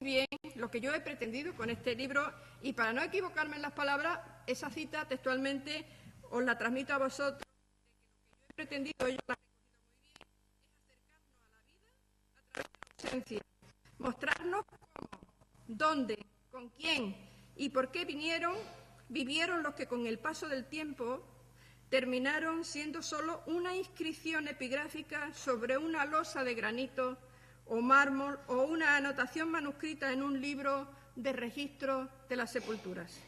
bien lo que yo he pretendido con este libro, y para no equivocarme en las palabras, esa cita textualmente os la transmito a vosotros, de que lo que yo he pretendido, yo la he recogido muy bien, es acercarnos a la vida a través de la ausencia, mostrarnos cómo, dónde, con quién y por qué vivieron los que con el paso del tiempo terminaron siendo solo una inscripción epigráfica sobre una losa de granito o mármol o una anotación manuscrita en un libro de registro de las sepulturas.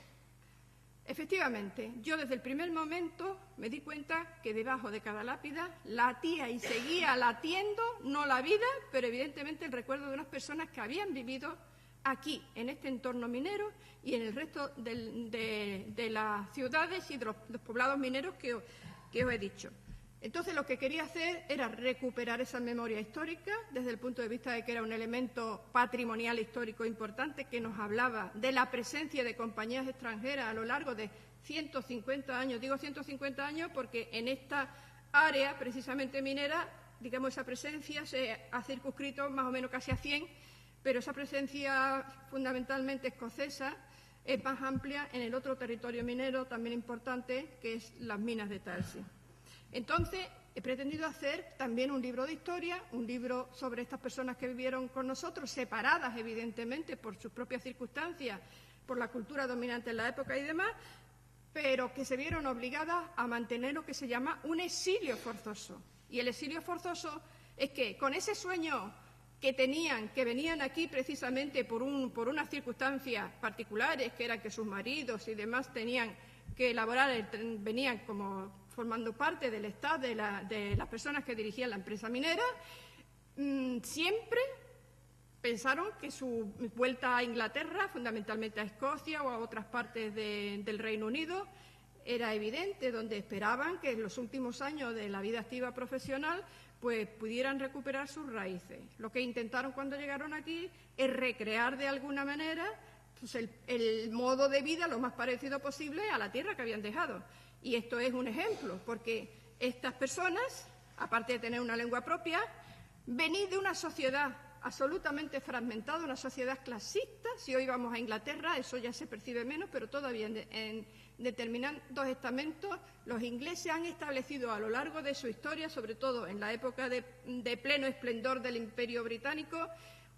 Efectivamente, yo desde el primer momento me di cuenta que debajo de cada lápida latía y seguía latiendo, no la vida, pero evidentemente el recuerdo de unas personas que habían vivido aquí, en este entorno minero y en el resto de las ciudades y de los poblados mineros que os he dicho. Entonces, lo que quería hacer era recuperar esa memoria histórica desde el punto de vista de que era un elemento patrimonial histórico importante que nos hablaba de la presencia de compañías extranjeras a lo largo de 150 años. Digo 150 años porque en esta área, precisamente minera, digamos, esa presencia se ha circunscrito más o menos casi a 100, pero esa presencia fundamentalmente escocesa es más amplia en el otro territorio minero también importante, que es las minas de Talsi. Entonces, he pretendido hacer también un libro de historia, un libro sobre estas personas que vivieron con nosotros, separadas evidentemente por sus propias circunstancias, por la cultura dominante en la época y demás, pero que se vieron obligadas a mantener lo que se llama un exilio forzoso. Y el exilio forzoso es que con ese sueño que tenían, que venían aquí precisamente por unas circunstancias particulares, que eran que sus maridos y demás tenían que elaborar, venían como formando parte del Estado, de las personas que dirigían la empresa minera, siempre pensaron que su vuelta a Inglaterra, fundamentalmente a Escocia o a otras partes del Reino Unido, era evidente, donde esperaban que en los últimos años de la vida activa profesional pues pudieran recuperar sus raíces. Lo que intentaron cuando llegaron aquí es recrear de alguna manera pues, el modo de vida lo más parecido posible a la tierra que habían dejado. Y esto es un ejemplo, porque estas personas, aparte de tener una lengua propia, venís de una sociedad absolutamente fragmentada, una sociedad clasista. Si hoy vamos a Inglaterra, eso ya se percibe menos, pero todavía en determinados estamentos los ingleses han establecido a lo largo de su historia, sobre todo en la época de pleno esplendor del Imperio Británico,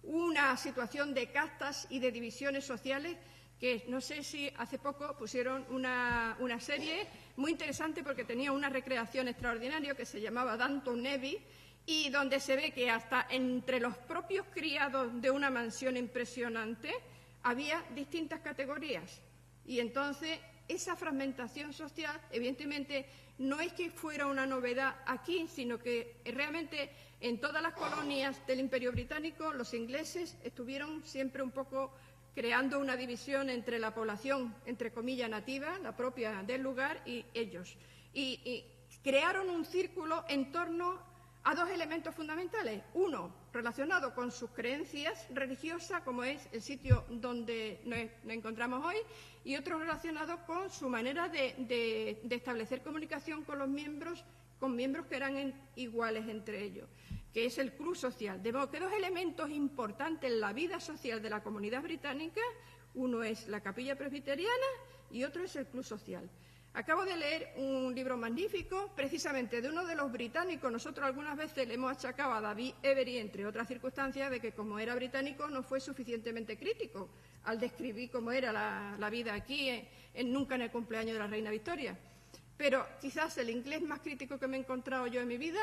una situación de castas y de divisiones sociales que no sé si hace poco pusieron una serie muy interesante porque tenía una recreación extraordinaria que se llamaba Downton Abbey, y donde se ve que hasta entre los propios criados de una mansión impresionante había distintas categorías. Y entonces esa fragmentación social, evidentemente, no es que fuera una novedad aquí, sino que realmente en todas las colonias del Imperio Británico los ingleses estuvieron siempre un poco creando una división entre la población, entre comillas, nativa, la propia del lugar, y ellos. Y crearon un círculo en torno a dos elementos fundamentales. Uno, relacionado con sus creencias religiosas, como es el sitio donde nos encontramos hoy, y otro relacionado con su manera de establecer comunicación con los miembros, que eran iguales entre ellos, que es el club social. De modo que dos elementos importantes en la vida social de la comunidad británica, uno es la capilla presbiteriana y otro es el club social. Acabo de leer un libro magnífico, precisamente de uno de los británicos. Nosotros algunas veces le hemos achacado a David Every, entre otras circunstancias, de que como era británico no fue suficientemente crítico al describir cómo era la vida aquí, nunca en el cumpleaños de la reina Victoria. Pero quizás el inglés más crítico que me he encontrado yo en mi vida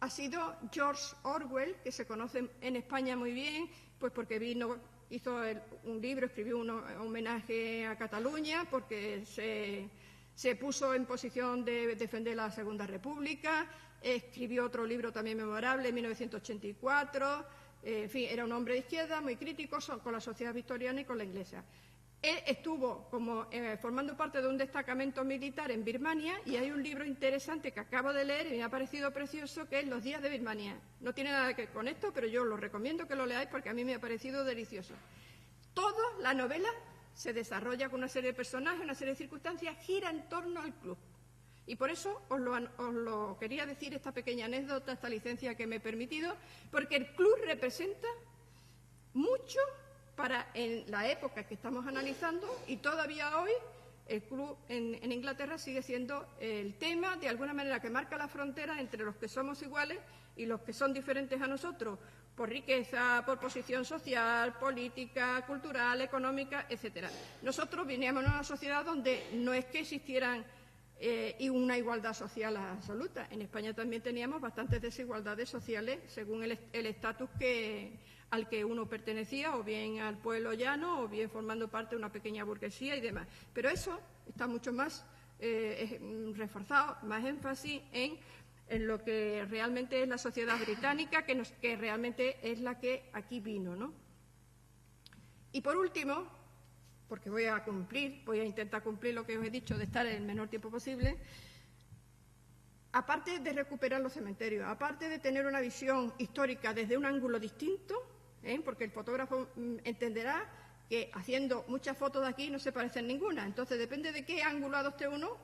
ha sido George Orwell, que se conoce en España muy bien, pues porque hizo un libro, escribió un homenaje a Cataluña, porque se puso en posición de defender la Segunda República, escribió otro libro también memorable en 1984, en fin, era un hombre de izquierda muy crítico con la sociedad victoriana y con la inglesa. Él estuvo formando parte de un destacamento militar en Birmania, y hay un libro interesante que acabo de leer y me ha parecido precioso, que es Los días de Birmania. No tiene nada que ver con esto, pero yo lo recomiendo que lo leáis porque a mí me ha parecido delicioso. Toda la novela se desarrolla con una serie de personajes, una serie de circunstancias, gira en torno al club. Y por eso os lo quería decir, esta pequeña anécdota, esta licencia que me he permitido, porque el club representa mucho en la época que estamos analizando, y todavía hoy el club en Inglaterra sigue siendo el tema, de alguna manera, que marca la frontera entre los que somos iguales y los que son diferentes a nosotros, por riqueza, por posición social, política, cultural, económica, etcétera. Nosotros veníamos de una sociedad donde no es que existieran una igualdad social absoluta. En España también teníamos bastantes desigualdades sociales según el estatus al que uno pertenecía, o bien al pueblo llano, o bien formando parte de una pequeña burguesía y demás. Pero eso está mucho más reforzado, más énfasis en lo que realmente es la sociedad británica, que realmente es la que aquí vino, ¿no? Y por último, porque voy a intentar cumplir lo que os he dicho, de estar el menor tiempo posible, aparte de recuperar los cementerios, aparte de tener una visión histórica desde un ángulo distinto, porque el fotógrafo entenderá que haciendo muchas fotos de aquí no se parecen ninguna, entonces depende de qué ángulo adopte uno,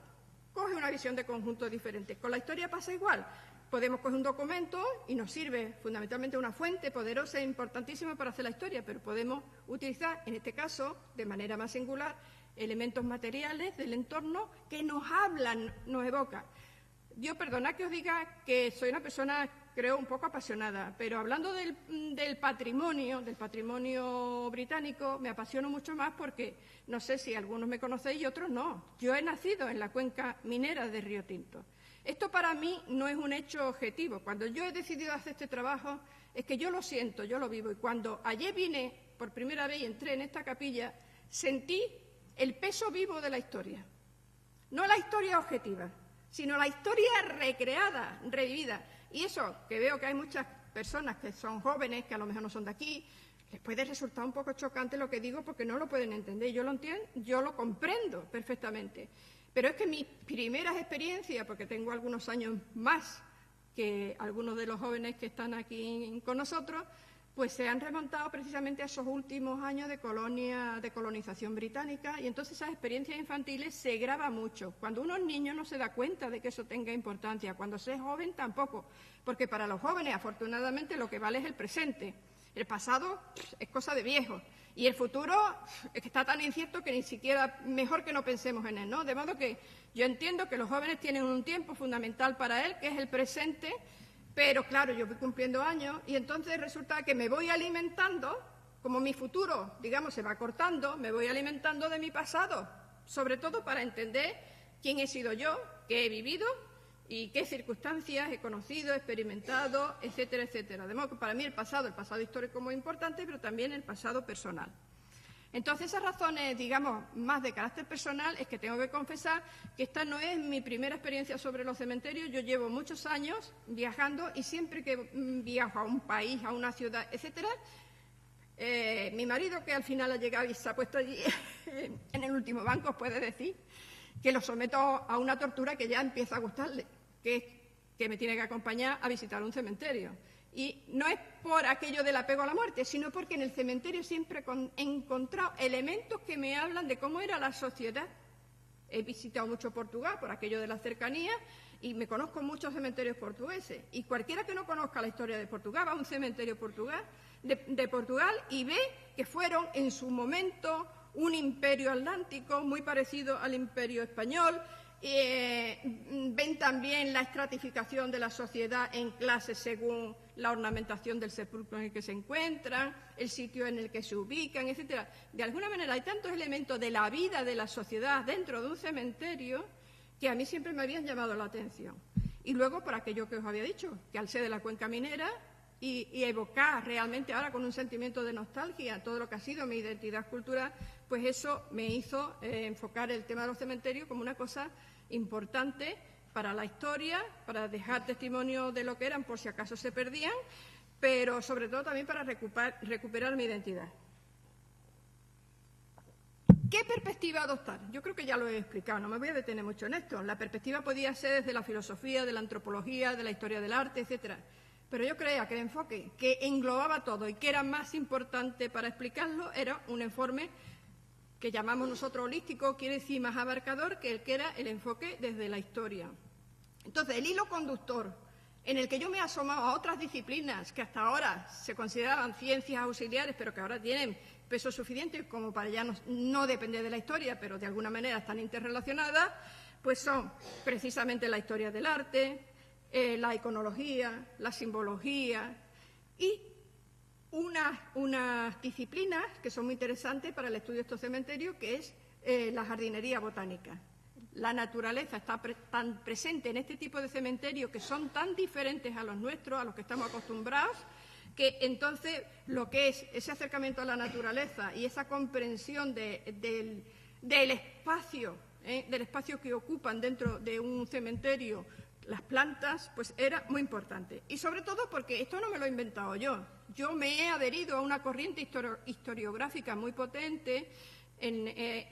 coge una visión de conjunto diferente. Con la historia pasa igual. Podemos coger un documento y nos sirve fundamentalmente una fuente poderosa e importantísima para hacer la historia, pero podemos utilizar, en este caso, de manera más singular, elementos materiales del entorno que nos hablan, nos evocan. Yo, perdonad que os diga que soy una persona, creo, un poco apasionada, pero hablando del patrimonio británico, me apasiono mucho más porque, no sé si algunos me conocéis y otros no. Yo he nacido en la cuenca minera de Río Tinto. Esto para mí no es un hecho objetivo. Cuando yo he decidido hacer este trabajo, es que yo lo siento, yo lo vivo. Y cuando ayer vine por primera vez y entré en esta capilla, sentí el peso vivo de la historia. No la historia objetiva, sino la historia recreada, revivida. Y eso, que veo que hay muchas personas que son jóvenes, que a lo mejor no son de aquí, les puede resultar un poco chocante lo que digo porque no lo pueden entender. Yo lo entiendo, yo lo comprendo perfectamente. Pero es que mis primeras experiencias, porque tengo algunos años más que algunos de los jóvenes que están aquí con nosotros, pues se han remontado precisamente a esos últimos años de colonización británica, y entonces esas experiencias infantiles se graban mucho. Cuando uno es niño no se da cuenta de que eso tenga importancia, cuando se es joven tampoco, porque para los jóvenes, afortunadamente, lo que vale es el presente. El pasado es cosa de viejo y el futuro es que está tan incierto que ni siquiera mejor que no pensemos en él, ¿no? De modo que yo entiendo que los jóvenes tienen un tiempo fundamental para él, que es el presente. Pero, claro, yo voy cumpliendo años y entonces resulta que me voy alimentando, como mi futuro, digamos, se va cortando, me voy alimentando de mi pasado, sobre todo para entender quién he sido yo, qué he vivido y qué circunstancias he conocido, experimentado, etcétera, etcétera. De modo que para mí el pasado histórico es muy importante, pero también el pasado personal. Entonces, esas razones, digamos, más de carácter personal, es que tengo que confesar que esta no es mi primera experiencia sobre los cementerios. Yo llevo muchos años viajando y siempre que viajo a un país, a una ciudad, etcétera, mi marido, que al final ha llegado y se ha puesto allí en el último banco, puede decir que lo someto a una tortura que ya empieza a gustarle, que es que me tiene que acompañar a visitar un cementerio. Y no es por aquello del apego a la muerte, sino porque en el cementerio siempre he encontrado elementos que me hablan de cómo era la sociedad. He visitado mucho Portugal por aquello de la cercanía y me conozco muchos cementerios portugueses. Y cualquiera que no conozca la historia de Portugal va a un cementerio de Portugal y ve que fueron en su momento un imperio atlántico muy parecido al imperio español. Ven también la estratificación de la sociedad en clases según la ornamentación del sepulcro en el que se encuentran, el sitio en el que se ubican, etcétera. De alguna manera hay tantos elementos de la vida de la sociedad dentro de un cementerio que a mí siempre me habían llamado la atención. Y luego, por aquello que os había dicho, que al ser de la cuenca minera y evocar realmente ahora con un sentimiento de nostalgia todo lo que ha sido mi identidad cultural, pues eso me hizo enfocar el tema de los cementerios como una cosa importante para la historia, para dejar testimonio de lo que eran por si acaso se perdían, pero sobre todo también para recuperar mi identidad. ¿Qué perspectiva adoptar? Yo creo que ya lo he explicado, no me voy a detener mucho en esto. La perspectiva podía ser desde la filosofía, de la antropología, de la historia del arte, etcétera. Pero yo creía que el enfoque que englobaba todo y que era más importante para explicarlo era un enfoque que llamamos nosotros holístico, quiere decir más abarcador que el que era el enfoque desde la historia. Entonces, el hilo conductor en el que yo me he asomado a otras disciplinas que hasta ahora se consideraban ciencias auxiliares, pero que ahora tienen peso suficiente como para ya no depender de la historia, pero de alguna manera están interrelacionadas, pues son precisamente la historia del arte, la iconología, la simbología y unas disciplinas que son muy interesantes para el estudio de estos cementerios, que es la jardinería botánica. La naturaleza está tan presente en este tipo de cementerios que son tan diferentes a los nuestros, a los que estamos acostumbrados, que entonces lo que es ese acercamiento a la naturaleza y esa comprensión del espacio que ocupan dentro de un cementerio las plantas, pues era muy importante. Y sobre todo porque esto no me lo he inventado yo. Yo me he adherido a una corriente historiográfica muy potente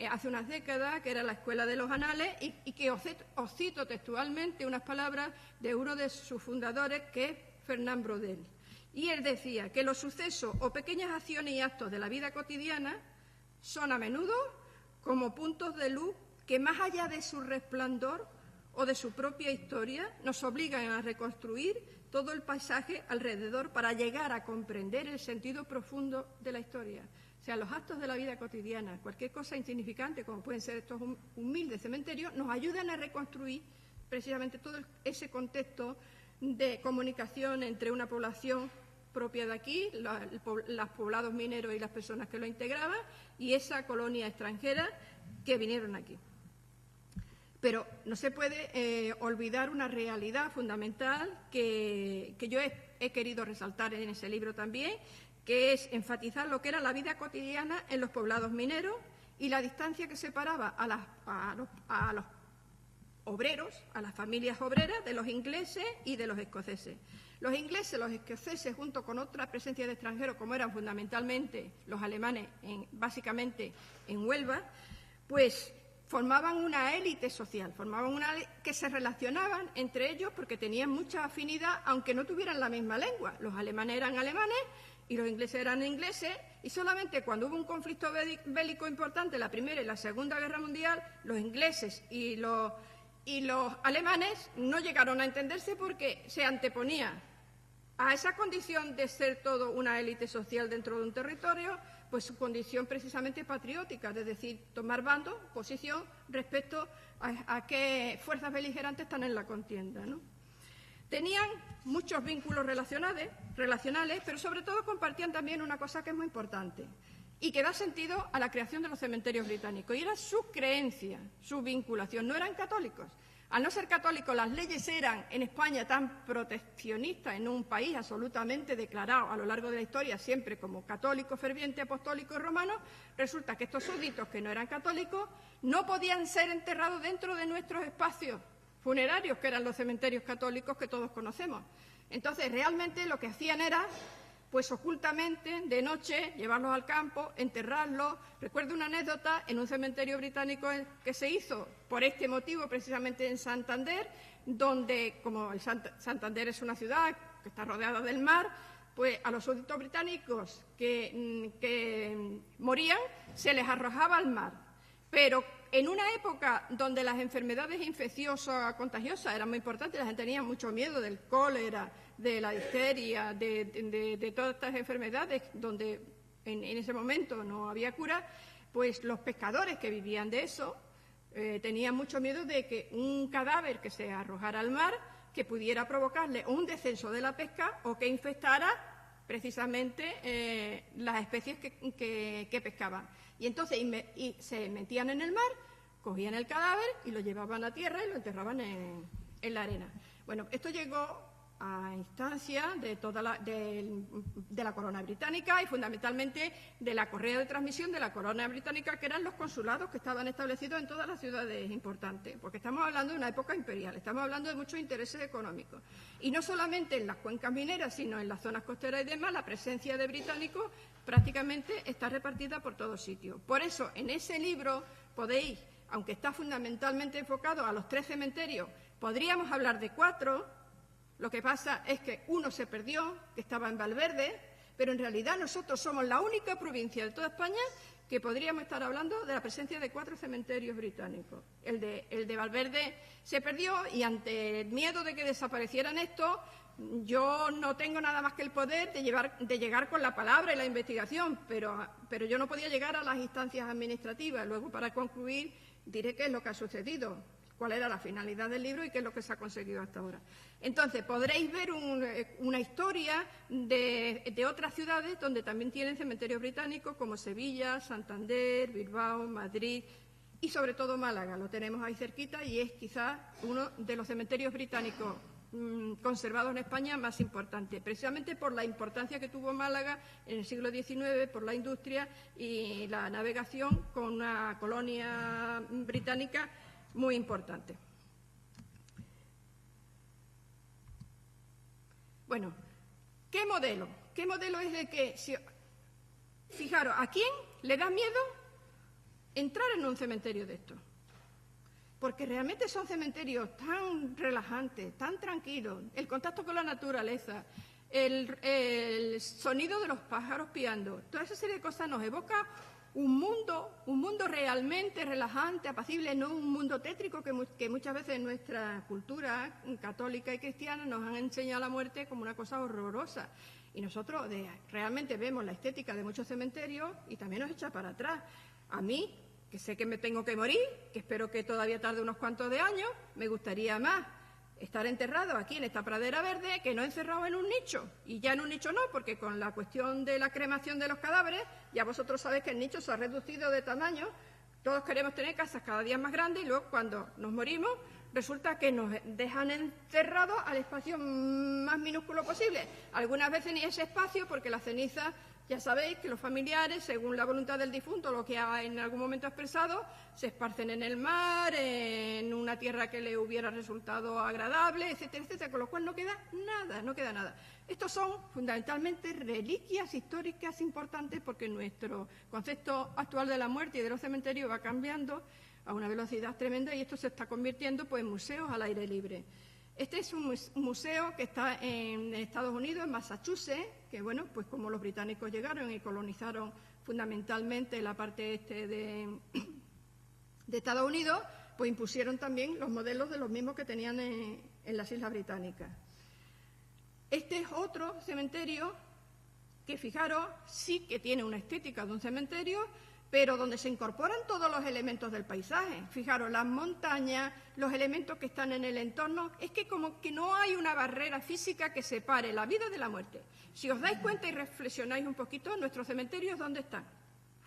hace unas décadas, que era la Escuela de los Anales, y que os cito textualmente unas palabras de uno de sus fundadores, que es Fernand Braudel. Y él decía que los sucesos o pequeñas acciones y actos de la vida cotidiana son a menudo como puntos de luz que, más allá de su resplandor o de su propia historia, nos obligan a reconstruir todo el paisaje alrededor para llegar a comprender el sentido profundo de la historia. O sea, los actos de la vida cotidiana, cualquier cosa insignificante, como pueden ser estos humildes cementerios, nos ayudan a reconstruir precisamente todo ese contexto de comunicación entre una población propia de aquí, los poblados mineros y las personas que lo integraban, y esa colonia extranjera que vinieron aquí. Pero no se puede olvidar una realidad fundamental que yo he querido resaltar en ese libro también, que es enfatizar lo que era la vida cotidiana en los poblados mineros y la distancia que separaba a los obreros, a las familias obreras, de los ingleses y de los escoceses. Los ingleses, los escoceses, junto con otras presencias de extranjeros, como eran fundamentalmente los alemanes, básicamente en Huelva, pues formaban una élite social, que se relacionaban entre ellos porque tenían mucha afinidad, aunque no tuvieran la misma lengua. Los alemanes eran alemanes y los ingleses eran ingleses, y solamente cuando hubo un conflicto bélico importante, la Primera y la Segunda Guerra Mundial, los ingleses y los alemanes no llegaron a entenderse porque se anteponía a esa condición de ser todo una élite social dentro de un territorio, pues su condición precisamente patriótica, es decir, tomar bando, posición respecto a qué fuerzas beligerantes están en la contienda, ¿no? Tenían muchos vínculos relacionales, pero sobre todo compartían también una cosa que es muy importante y que da sentido a la creación de los cementerios británicos, y era su creencia, su vinculación. No eran católicos. Al no ser católicos, las leyes eran en España tan proteccionistas, en un país absolutamente declarado a lo largo de la historia siempre como católico, ferviente, apostólico y romano. Resulta que estos súbditos que no eran católicos no podían ser enterrados dentro de nuestros espacios funerarios, que eran los cementerios católicos que todos conocemos. Entonces, realmente lo que hacían era, pues ocultamente, de noche, llevarlos al campo, enterrarlos. Recuerdo una anécdota en un cementerio británico que se hizo por este motivo, precisamente en Santander, donde, como Santander es una ciudad que está rodeada del mar, pues a los súbditos británicos que morían se les arrojaba al mar. Pero en una época donde las enfermedades infecciosas, contagiosas, eran muy importantes, la gente tenía mucho miedo del cólera, de la difteria, de todas estas enfermedades, donde en ese momento no había cura, pues los pescadores que vivían de eso tenían mucho miedo de que un cadáver que se arrojara al mar, que pudiera provocarle un descenso de la pesca o que infectara precisamente las especies que pescaban. Y entonces se metían en el mar, cogían el cadáver y lo llevaban a tierra y lo enterraban en la arena. Bueno, esto llegó a instancia de la corona británica y fundamentalmente de la correa de transmisión de la corona británica, que eran los consulados que estaban establecidos en todas las ciudades importantes, porque estamos hablando de una época imperial, estamos hablando de muchos intereses económicos. Y no solamente en las cuencas mineras, sino en las zonas costeras y demás, la presencia de británicos prácticamente está repartida por todos sitios. Por eso, en ese libro podéis, aunque está fundamentalmente enfocado a los 3 cementerios, podríamos hablar de 4. Lo que pasa es que uno se perdió, que estaba en Valverde, pero en realidad nosotros somos la única provincia de toda España que podríamos estar hablando de la presencia de 4 cementerios británicos. El de Valverde se perdió y ante el miedo de que desaparecieran estos, yo no tengo nada más que el poder de llegar con la palabra y la investigación, pero yo no podía llegar a las instancias administrativas. Luego, para concluir, diré qué es lo que ha sucedido, cuál era la finalidad del libro y qué es lo que se ha conseguido hasta ahora. Entonces, podréis ver una historia de otras ciudades donde también tienen cementerios británicos, como Sevilla, Santander, Bilbao, Madrid y sobre todo Málaga. Lo tenemos ahí cerquita y es quizás uno de los cementerios británicos conservados en España más importante, precisamente por la importancia que tuvo Málaga en el siglo XIX, por la industria y la navegación con una colonia británica muy importante. Bueno, ¿qué modelo? ¿Qué modelo es el que... Fijaros, ¿a quién le da miedo entrar en un cementerio de estos? Porque realmente son cementerios tan relajantes, tan tranquilos, el contacto con la naturaleza, el sonido de los pájaros piando, toda esa serie de cosas nos evoca un mundo realmente relajante, apacible, no un mundo tétrico que muchas veces en nuestra cultura católica y cristiana nos han enseñado la muerte como una cosa horrorosa. Y nosotros realmente vemos la estética de muchos cementerios y también nos echa para atrás. A mí, que sé que me tengo que morir, que espero que todavía tarde unos cuantos de años, me gustaría más estar enterrado aquí en esta pradera verde que no encerrado en un nicho. Y ya en un nicho no, porque con la cuestión de la cremación de los cadáveres, ya vosotros sabéis que el nicho se ha reducido de tamaño. Todos queremos tener casas cada día más grandes y luego cuando nos morimos resulta que nos dejan encerrados al espacio más minúsculo posible. Algunas veces ni ese espacio porque las cenizas, ya sabéis que los familiares, según la voluntad del difunto, lo que ha en algún momento expresado, se esparcen en el mar, en una tierra que le hubiera resultado agradable, etcétera, etcétera, con lo cual no queda nada. Estos son fundamentalmente reliquias históricas importantes porque nuestro concepto actual de la muerte y de los cementerios va cambiando a una velocidad tremenda y esto se está convirtiendo pues, en museos al aire libre. Este es un museo que está en Estados Unidos, en Massachusetts, que bueno, pues como los británicos llegaron y colonizaron fundamentalmente la parte este de Estados Unidos, pues impusieron también los modelos de los mismos que tenían en las Islas Británicas. Este es otro cementerio que, fijaros, sí que tiene una estética de un cementerio, pero donde se incorporan todos los elementos del paisaje. Fijaros, las montañas, los elementos que están en el entorno, es que como que no hay una barrera física que separe la vida de la muerte. Si os dais cuenta y reflexionáis un poquito, nuestros cementerios, ¿dónde están?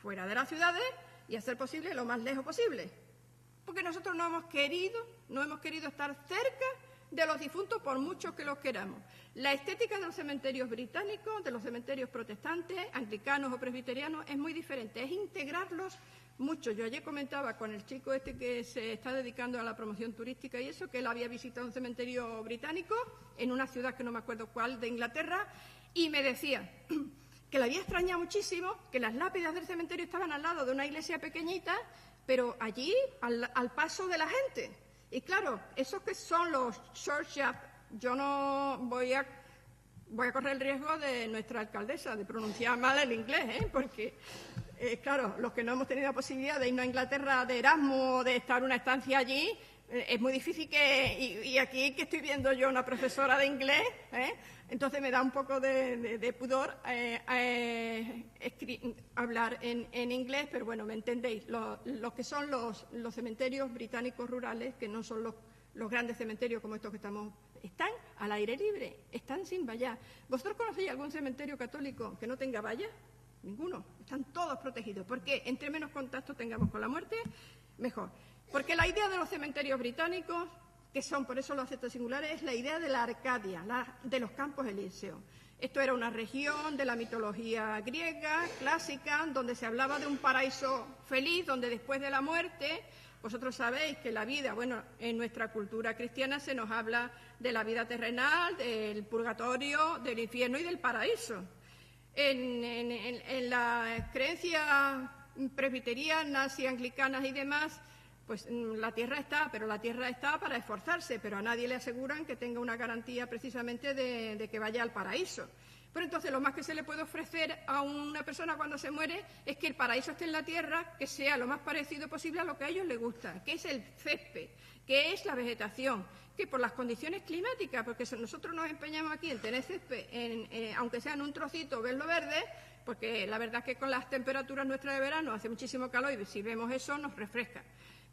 Fuera de las ciudades y a ser posible lo más lejos posible. Porque nosotros no hemos querido estar cerca de los difuntos por mucho que los queramos. La estética de los cementerios británicos, de los cementerios protestantes, anglicanos o presbiterianos, es muy diferente, es integrarlos mucho. Yo ayer comentaba con el chico este que se está dedicando a la promoción turística y eso, que él había visitado un cementerio británico en una ciudad que no me acuerdo cuál de Inglaterra, y me decía que le había extrañado muchísimo que las lápidas del cementerio estaban al lado de una iglesia pequeñita, pero allí al paso de la gente. Y claro, esos que son los churchyard, yo no voy a correr el riesgo de nuestra alcaldesa de pronunciar mal el inglés, porque, claro, los que no hemos tenido la posibilidad de irnos a Inglaterra de Erasmus o de estar una estancia allí, es muy difícil y aquí que estoy viendo yo una profesora de inglés, entonces me da un poco de pudor hablar en inglés, pero bueno, me entendéis, lo que son los cementerios británicos rurales, que no son los grandes cementerios como estos que están al aire libre, están sin vallas. ¿Vosotros conocéis algún cementerio católico que no tenga vallas? Ninguno, están todos protegidos, porque entre menos contacto tengamos con la muerte, mejor. Porque la idea de los cementerios británicos, que son, por eso los aceptos singulares, es la idea de la Arcadia, de los campos elíseos. Esto era una región de la mitología griega, clásica, donde se hablaba de un paraíso feliz, donde después de la muerte, vosotros sabéis que la vida, bueno, en nuestra cultura cristiana se nos habla de la vida terrenal, del purgatorio, del infierno y del paraíso. En las creencias presbiterianas y anglicanas y demás, pues la tierra está, pero la tierra está para esforzarse, pero a nadie le aseguran que tenga una garantía precisamente de que vaya al paraíso. Pero entonces lo más que se le puede ofrecer a una persona cuando se muere es que el paraíso esté en la tierra, que sea lo más parecido posible a lo que a ellos les gusta, que es el césped, que es la vegetación, que por las condiciones climáticas, porque nosotros nos empeñamos aquí en tener césped, aunque sea en un trocito, verlo verde, porque la verdad es que con las temperaturas nuestras de verano hace muchísimo calor y si vemos eso nos refresca.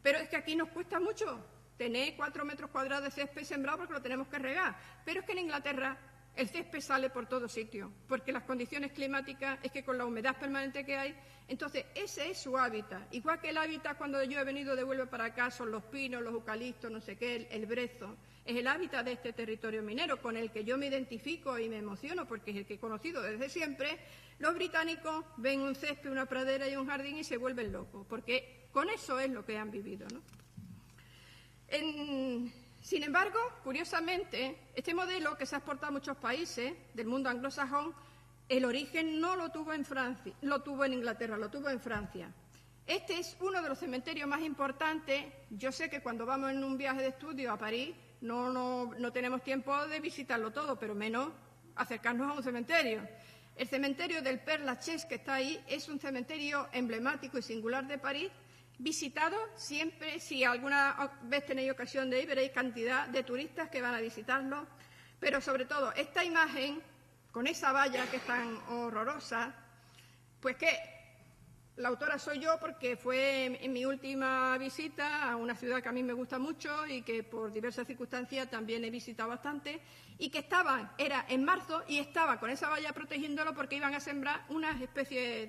Pero es que aquí nos cuesta mucho tener 4 metros cuadrados de césped sembrado porque lo tenemos que regar. Pero es que en Inglaterra el césped sale por todo sitio, porque las condiciones climáticas es que con la humedad permanente que hay, entonces ese es su hábitat. Igual que el hábitat cuando yo he venido de Huelva para acá son los pinos, los eucaliptos, no sé qué, el brezo. Es el hábitat de este territorio minero con el que yo me identifico y me emociono porque es el que he conocido desde siempre. Los británicos ven un césped, una pradera y un jardín y se vuelven locos, porque con eso es lo que han vivido, ¿no? Sin embargo, curiosamente, este modelo que se ha exportado a muchos países del mundo anglosajón, el origen no lo tuvo en Francia, lo tuvo en Inglaterra, lo tuvo en Francia. Este es uno de los cementerios más importantes. Yo sé que cuando vamos en un viaje de estudio a París no tenemos tiempo de visitarlo todo, pero menos acercarnos a un cementerio. El cementerio del Père Lachaise, que está ahí, es un cementerio emblemático y singular de París, visitado siempre. Si alguna vez tenéis ocasión de ir, veréis cantidad de turistas que van a visitarlo, pero sobre todo esta imagen, con esa valla que es tan horrorosa, pues que la autora soy yo porque fue en mi última visita a una ciudad que a mí me gusta mucho y que por diversas circunstancias también he visitado bastante, y que era en marzo y estaba con esa valla protegiéndolo porque iban a sembrar unas especies,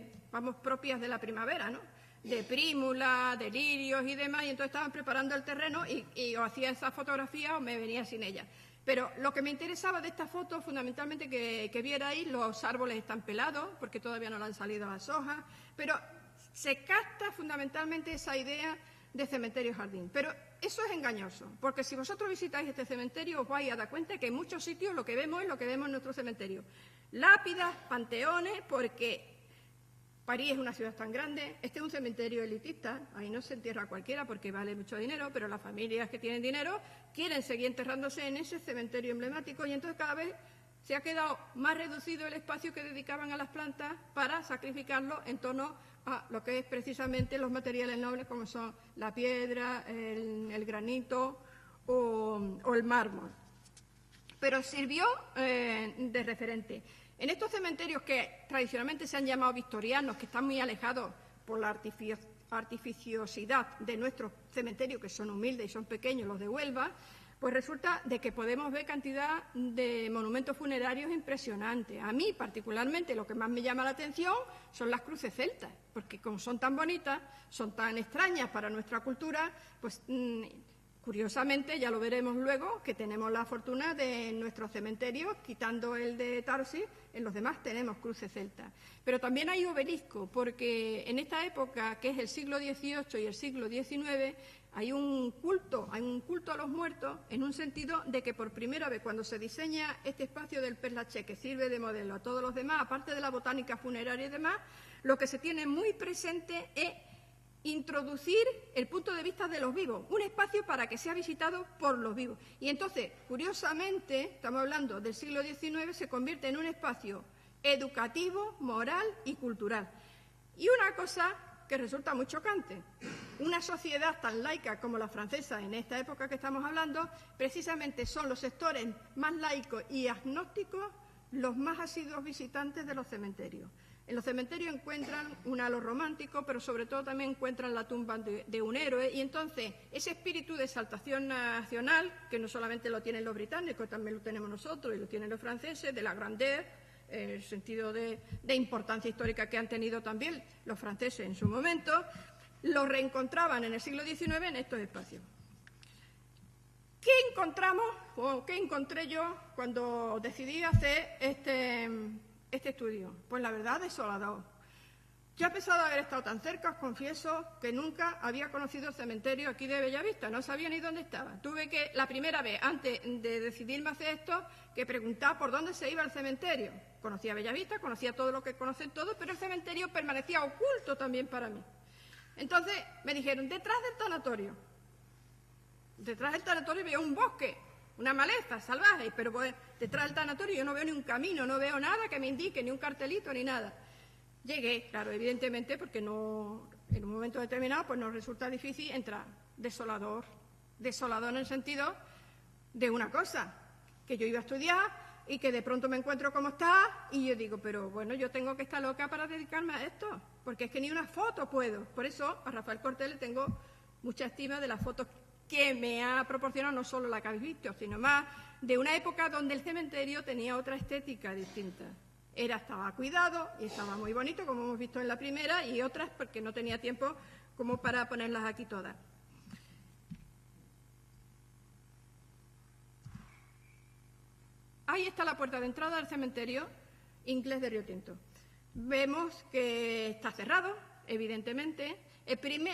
propias de la primavera, ¿no?, de prímula, de lirios y demás, y entonces estaban preparando el terreno y o hacía esa fotografía o me venía sin ella. Pero lo que me interesaba de esta foto, fundamentalmente, que vierais, los árboles están pelados, porque todavía no le han salido las hojas, pero se capta fundamentalmente esa idea de cementerio-jardín. Pero eso es engañoso, porque si vosotros visitáis este cementerio os vais a dar cuenta que en muchos sitios lo que vemos es lo que vemos en nuestro cementerio. Lápidas, panteones, porque París es una ciudad tan grande, este es un cementerio elitista, ahí no se entierra cualquiera porque vale mucho dinero, pero las familias que tienen dinero quieren seguir enterrándose en ese cementerio emblemático y entonces cada vez se ha quedado más reducido el espacio que dedicaban a las plantas para sacrificarlo en torno a lo que es precisamente los materiales nobles como son la piedra, el granito o el mármol. Pero sirvió de referente. En estos cementerios que tradicionalmente se han llamado victorianos, que están muy alejados por la artificiosidad de nuestros cementerios, que son humildes y son pequeños, los de Huelva, pues resulta de que podemos ver cantidad de monumentos funerarios impresionantes. A mí, particularmente, lo que más me llama la atención son las cruces celtas, porque como son tan bonitas, son tan extrañas para nuestra cultura, pues curiosamente, ya lo veremos luego, que tenemos la fortuna de en nuestros cementerios, quitando el de Tarsis, en los demás tenemos cruces celtas. Pero también hay obelisco, porque en esta época, que es el siglo XVIII y el siglo XIX, hay un culto a los muertos, en un sentido de que por primera vez, cuando se diseña este espacio del Père Lachaise, que sirve de modelo a todos los demás, aparte de la botánica funeraria y demás, lo que se tiene muy presente es introducir el punto de vista de los vivos, un espacio para que sea visitado por los vivos. Y entonces, curiosamente, estamos hablando del siglo XIX, se convierte en un espacio educativo, moral y cultural. Y una cosa que resulta muy chocante, una sociedad tan laica como la francesa en esta época que estamos hablando, precisamente son los sectores más laicos y agnósticos los más asiduos visitantes de los cementerios. En los cementerios encuentran un halo romántico, pero sobre todo también encuentran la tumba de un héroe, y entonces ese espíritu de exaltación nacional, que no solamente lo tienen los británicos, también lo tenemos nosotros y lo tienen los franceses, de la grandeur, el sentido de importancia histórica que han tenido también los franceses en su momento, lo reencontraban en el siglo XIX en estos espacios. ¿Qué encontramos o qué encontré yo cuando decidí hacer este estudio? Pues la verdad, desolador. Yo, a pesar de haber estado tan cerca, os confieso que nunca había conocido el cementerio aquí de Bellavista, no sabía ni dónde estaba. Tuve que, la primera vez, antes de decidirme a hacer esto, que preguntar por dónde se iba el cementerio. Conocía Bellavista, conocía todo lo que conocen todos, pero el cementerio permanecía oculto también para mí. Entonces me dijeron, detrás del tanatorio. Detrás del tanatorio había un bosque. una maleza salvaje, pero pues, detrás del tanatorio yo no veo ni un camino, no veo nada que me indique, ni un cartelito, ni nada. Llegué, claro, evidentemente, porque no, en un momento determinado pues nos resulta difícil entrar. Desolador. Desolador en el sentido de una cosa, que yo iba a estudiar y que de pronto me encuentro como está y yo digo, pero bueno, yo tengo que estar loca para dedicarme a esto, porque es que ni una foto puedo. Por eso a Rafael Cortés le tengo mucha estima de las fotos que me ha proporcionado, no solo la que habéis visto, sino más de una época donde el cementerio tenía otra estética distinta. Estaba cuidado y estaba muy bonito, como hemos visto en la primera, y otras porque no tenía tiempo como para ponerlas aquí todas. Ahí está la puerta de entrada del cementerio inglés de Río Tinto. Vemos que está cerrado, evidentemente.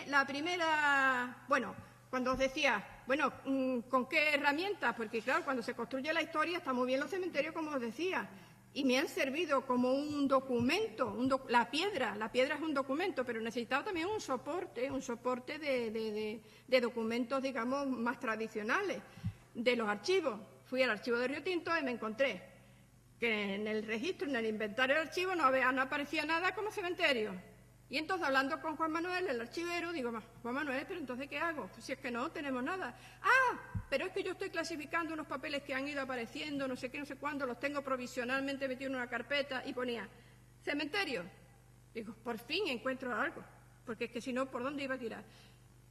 La primera, bueno, cuando os decía, bueno, ¿con qué herramientas? Porque claro, cuando se construye la historia está muy bien los cementerios, como os decía, y me han servido como un documento, la piedra es un documento, pero necesitaba también un soporte de documentos, digamos, más tradicionales, de los archivos. Fui al archivo de Río Tinto y me encontré que en el registro, en el inventario del archivo, no aparecía nada como cementerio. Y entonces, hablando con Juan Manuel, el archivero, digo, Juan Manuel, ¿pero entonces qué hago? Pues si es que no tenemos nada. Ah, pero es que yo estoy clasificando unos papeles que han ido apareciendo, no sé qué, no sé cuándo, los tengo provisionalmente metidos en una carpeta y ponía, cementerio. Digo, por fin encuentro algo, porque es que si no, ¿por dónde iba a tirar?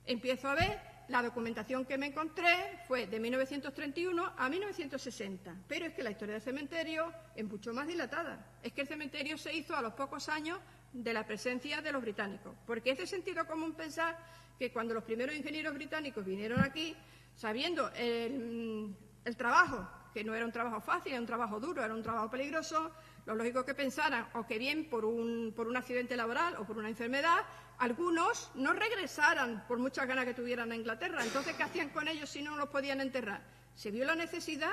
Empiezo a ver, la documentación que me encontré fue de 1931 a 1960, pero es que la historia del cementerio es mucho más dilatada. Es que el cementerio se hizo a los pocos años de la presencia de los británicos, porque es de sentido común pensar que cuando los primeros ingenieros británicos vinieron aquí, sabiendo el trabajo, que no era un trabajo fácil, era un trabajo duro, era un trabajo peligroso, lo lógico que pensaran, o que bien por un accidente laboral o por una enfermedad, algunos no regresaran por muchas ganas que tuvieran a Inglaterra. Entonces, ¿qué hacían con ellos si no los podían enterrar? Se vio la necesidad.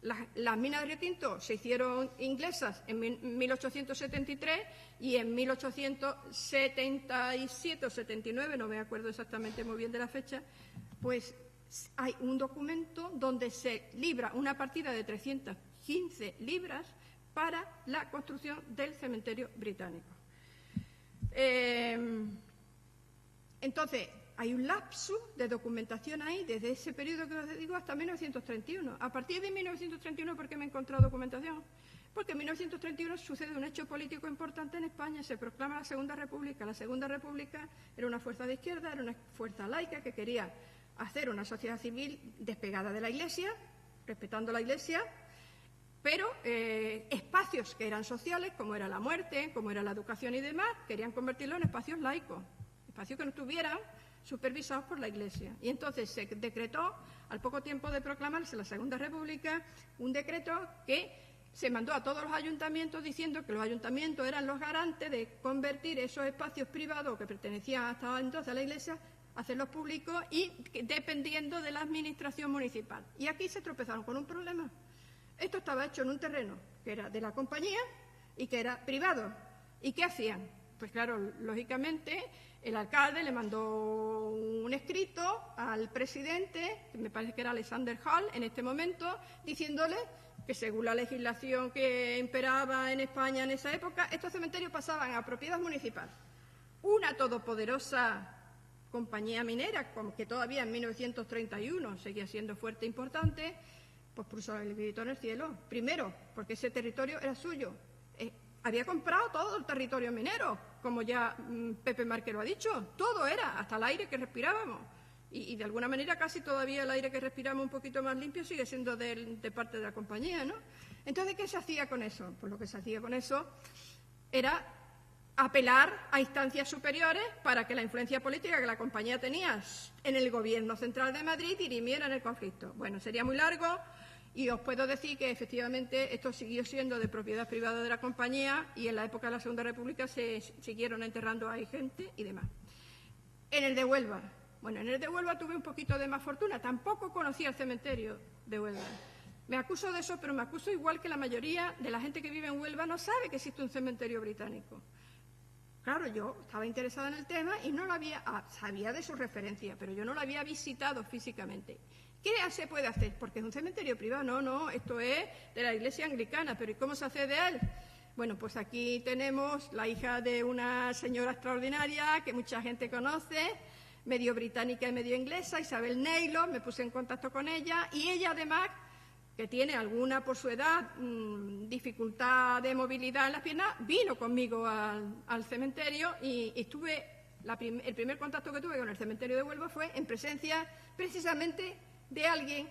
Las minas de Río Tinto se hicieron inglesas en 1873 y en 1877 o 79, no me acuerdo exactamente muy bien de la fecha, pues hay un documento donde se libra una partida de 315 libras para la construcción del cementerio británico. Entonces, hay un lapsus de documentación ahí, desde ese periodo que os digo hasta 1931. A partir de 1931, ¿por qué me he encontrado documentación? Porque en 1931 sucede un hecho político importante en España, se proclama la Segunda República. La Segunda República era una fuerza de izquierda, era una fuerza laica que quería hacer una sociedad civil despegada de la Iglesia, respetando la Iglesia, pero espacios que eran sociales, como era la muerte, como era la educación y demás, querían convertirlo en espacios laicos, espacios que no estuvieran supervisados por la Iglesia. Y entonces se decretó, al poco tiempo de proclamarse la Segunda República, un decreto que se mandó a todos los ayuntamientos diciendo que los ayuntamientos eran los garantes de convertir esos espacios privados que pertenecían hasta entonces a la Iglesia, hacerlos públicos y dependiendo de la administración municipal. Y aquí se tropezaron con un problema. Esto estaba hecho en un terreno que era de la compañía y que era privado. ¿Y qué hacían? Pues claro, lógicamente, el alcalde le mandó un escrito al presidente, que me parece que era Alexander Hall en este momento, diciéndole que según la legislación que imperaba en España en esa época, estos cementerios pasaban a propiedad municipal. Una todopoderosa compañía minera, que todavía en 1931 seguía siendo fuerte e importante, pues puso el grito en el cielo. Primero, porque ese territorio era suyo. Había comprado todo el territorio minero, como ya Pepe Márquez lo ha dicho. Todo era, hasta el aire que respirábamos. Y de alguna manera casi todavía el aire que respiramos un poquito más limpio sigue siendo de parte de la compañía, ¿no? Entonces, ¿qué se hacía con eso? Pues lo que se hacía con eso era apelar a instancias superiores para que la influencia política que la compañía tenía en el gobierno central de Madrid dirimiera en el conflicto. Bueno, sería muy largo y os puedo decir que efectivamente esto siguió siendo de propiedad privada de la compañía y en la época de la Segunda República se siguieron enterrando ahí gente y demás. En el de Huelva. Bueno, en el de Huelva tuve un poquito de más fortuna. Tampoco conocía el cementerio de Huelva. Me acuso de eso, pero me acuso igual que la mayoría de la gente que vive en Huelva no sabe que existe un cementerio británico. Claro, yo estaba interesada en el tema y no lo había, sabía de su referencia, pero yo no lo había visitado físicamente. ¿Qué se puede hacer? Porque es un cementerio privado. No, esto es de la Iglesia Anglicana. ¿Pero y cómo se accede a él? Bueno, pues aquí tenemos la hija de una señora extraordinaria que mucha gente conoce, medio británica y medio inglesa, Isabel Naylor. Me puse en contacto con ella y ella además, que tiene alguna por su edad dificultad de movilidad en las piernas, vino conmigo al cementerio y estuve, el primer contacto que tuve con el cementerio de Huelva fue en presencia precisamente de alguien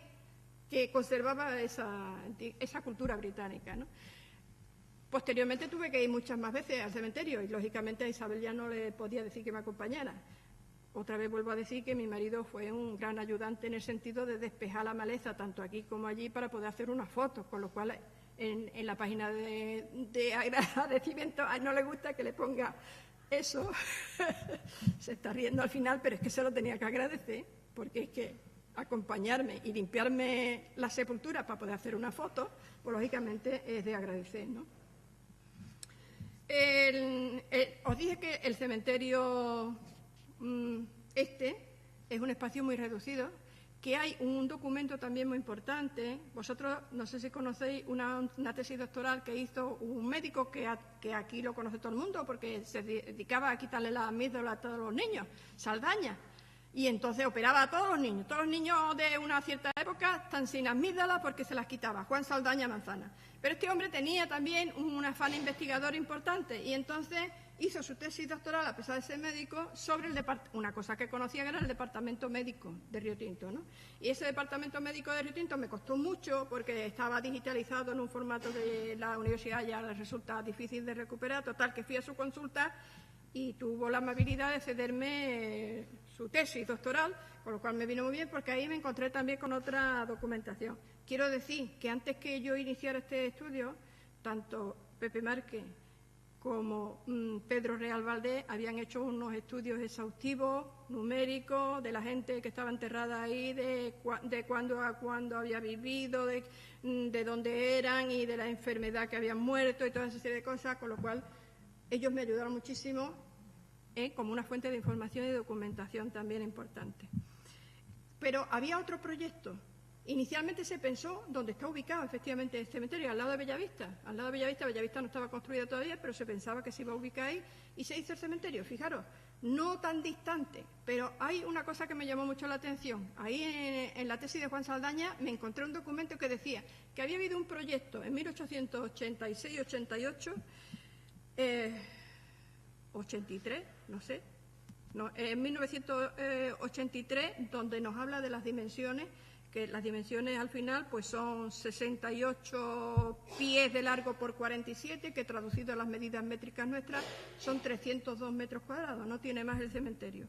que conservaba esa cultura británica, ¿no? Posteriormente tuve que ir muchas más veces al cementerio y, lógicamente, a Isabel ya no le podía decir que me acompañara. Otra vez vuelvo a decir que mi marido fue un gran ayudante en el sentido de despejar la maleza, tanto aquí como allí, para poder hacer unas fotos, con lo cual en la página de agradecimiento a él no le gusta que le ponga eso. Se está riendo al final, pero es que se lo tenía que agradecer, porque es que acompañarme y limpiarme la sepultura para poder hacer una foto, pues lógicamente es de agradecer, ¿no? Os dije que el cementerio es un espacio muy reducido, que hay un documento también muy importante. Vosotros, no sé si conocéis una tesis doctoral que hizo un médico que aquí lo conoce todo el mundo porque se dedicaba a quitarle la amígdala a todos los niños, Saldaña. Y entonces operaba a todos los niños. Todos los niños de una cierta época están sin amígdala porque se las quitaba. Juan Saldaña Manzana. Pero este hombre tenía también un afán investigador importante y entonces hizo su tesis doctoral, a pesar de ser médico, sobre una cosa que conocía, que era el departamento médico de Río Tinto, ¿no? Y ese departamento médico de Río Tinto me costó mucho porque estaba digitalizado en un formato de la universidad, ya le resulta difícil de recuperar. Total, que fui a su consulta y tuvo la amabilidad de cederme su tesis doctoral, con lo cual me vino muy bien porque ahí me encontré también con otra documentación. Quiero decir que antes que yo iniciara este estudio, tanto Pepe Márquez como Pedro Real Valdés habían hecho unos estudios exhaustivos, numéricos, de la gente que estaba enterrada ahí, de cuándo a cuándo había vivido, de dónde eran y de la enfermedad que habían muerto y toda esa serie de cosas, con lo cual ellos me ayudaron muchísimo como una fuente de información y documentación también importante. Pero había otro proyecto. Inicialmente se pensó donde está ubicado efectivamente el cementerio, al lado de Bellavista. Al lado de Bellavista, Bellavista no estaba construida todavía, pero se pensaba que se iba a ubicar ahí y se hizo el cementerio. Fijaros, no tan distante, pero hay una cosa que me llamó mucho la atención. Ahí en la tesis de Juan Saldaña me encontré un documento que decía que había habido un proyecto en 1886-88, 83, no sé, en 1983, donde nos habla de las dimensiones, que las dimensiones al final pues son 68 pies de largo por 47, que traducido a las medidas métricas nuestras son 302 metros cuadrados, no tiene más el cementerio.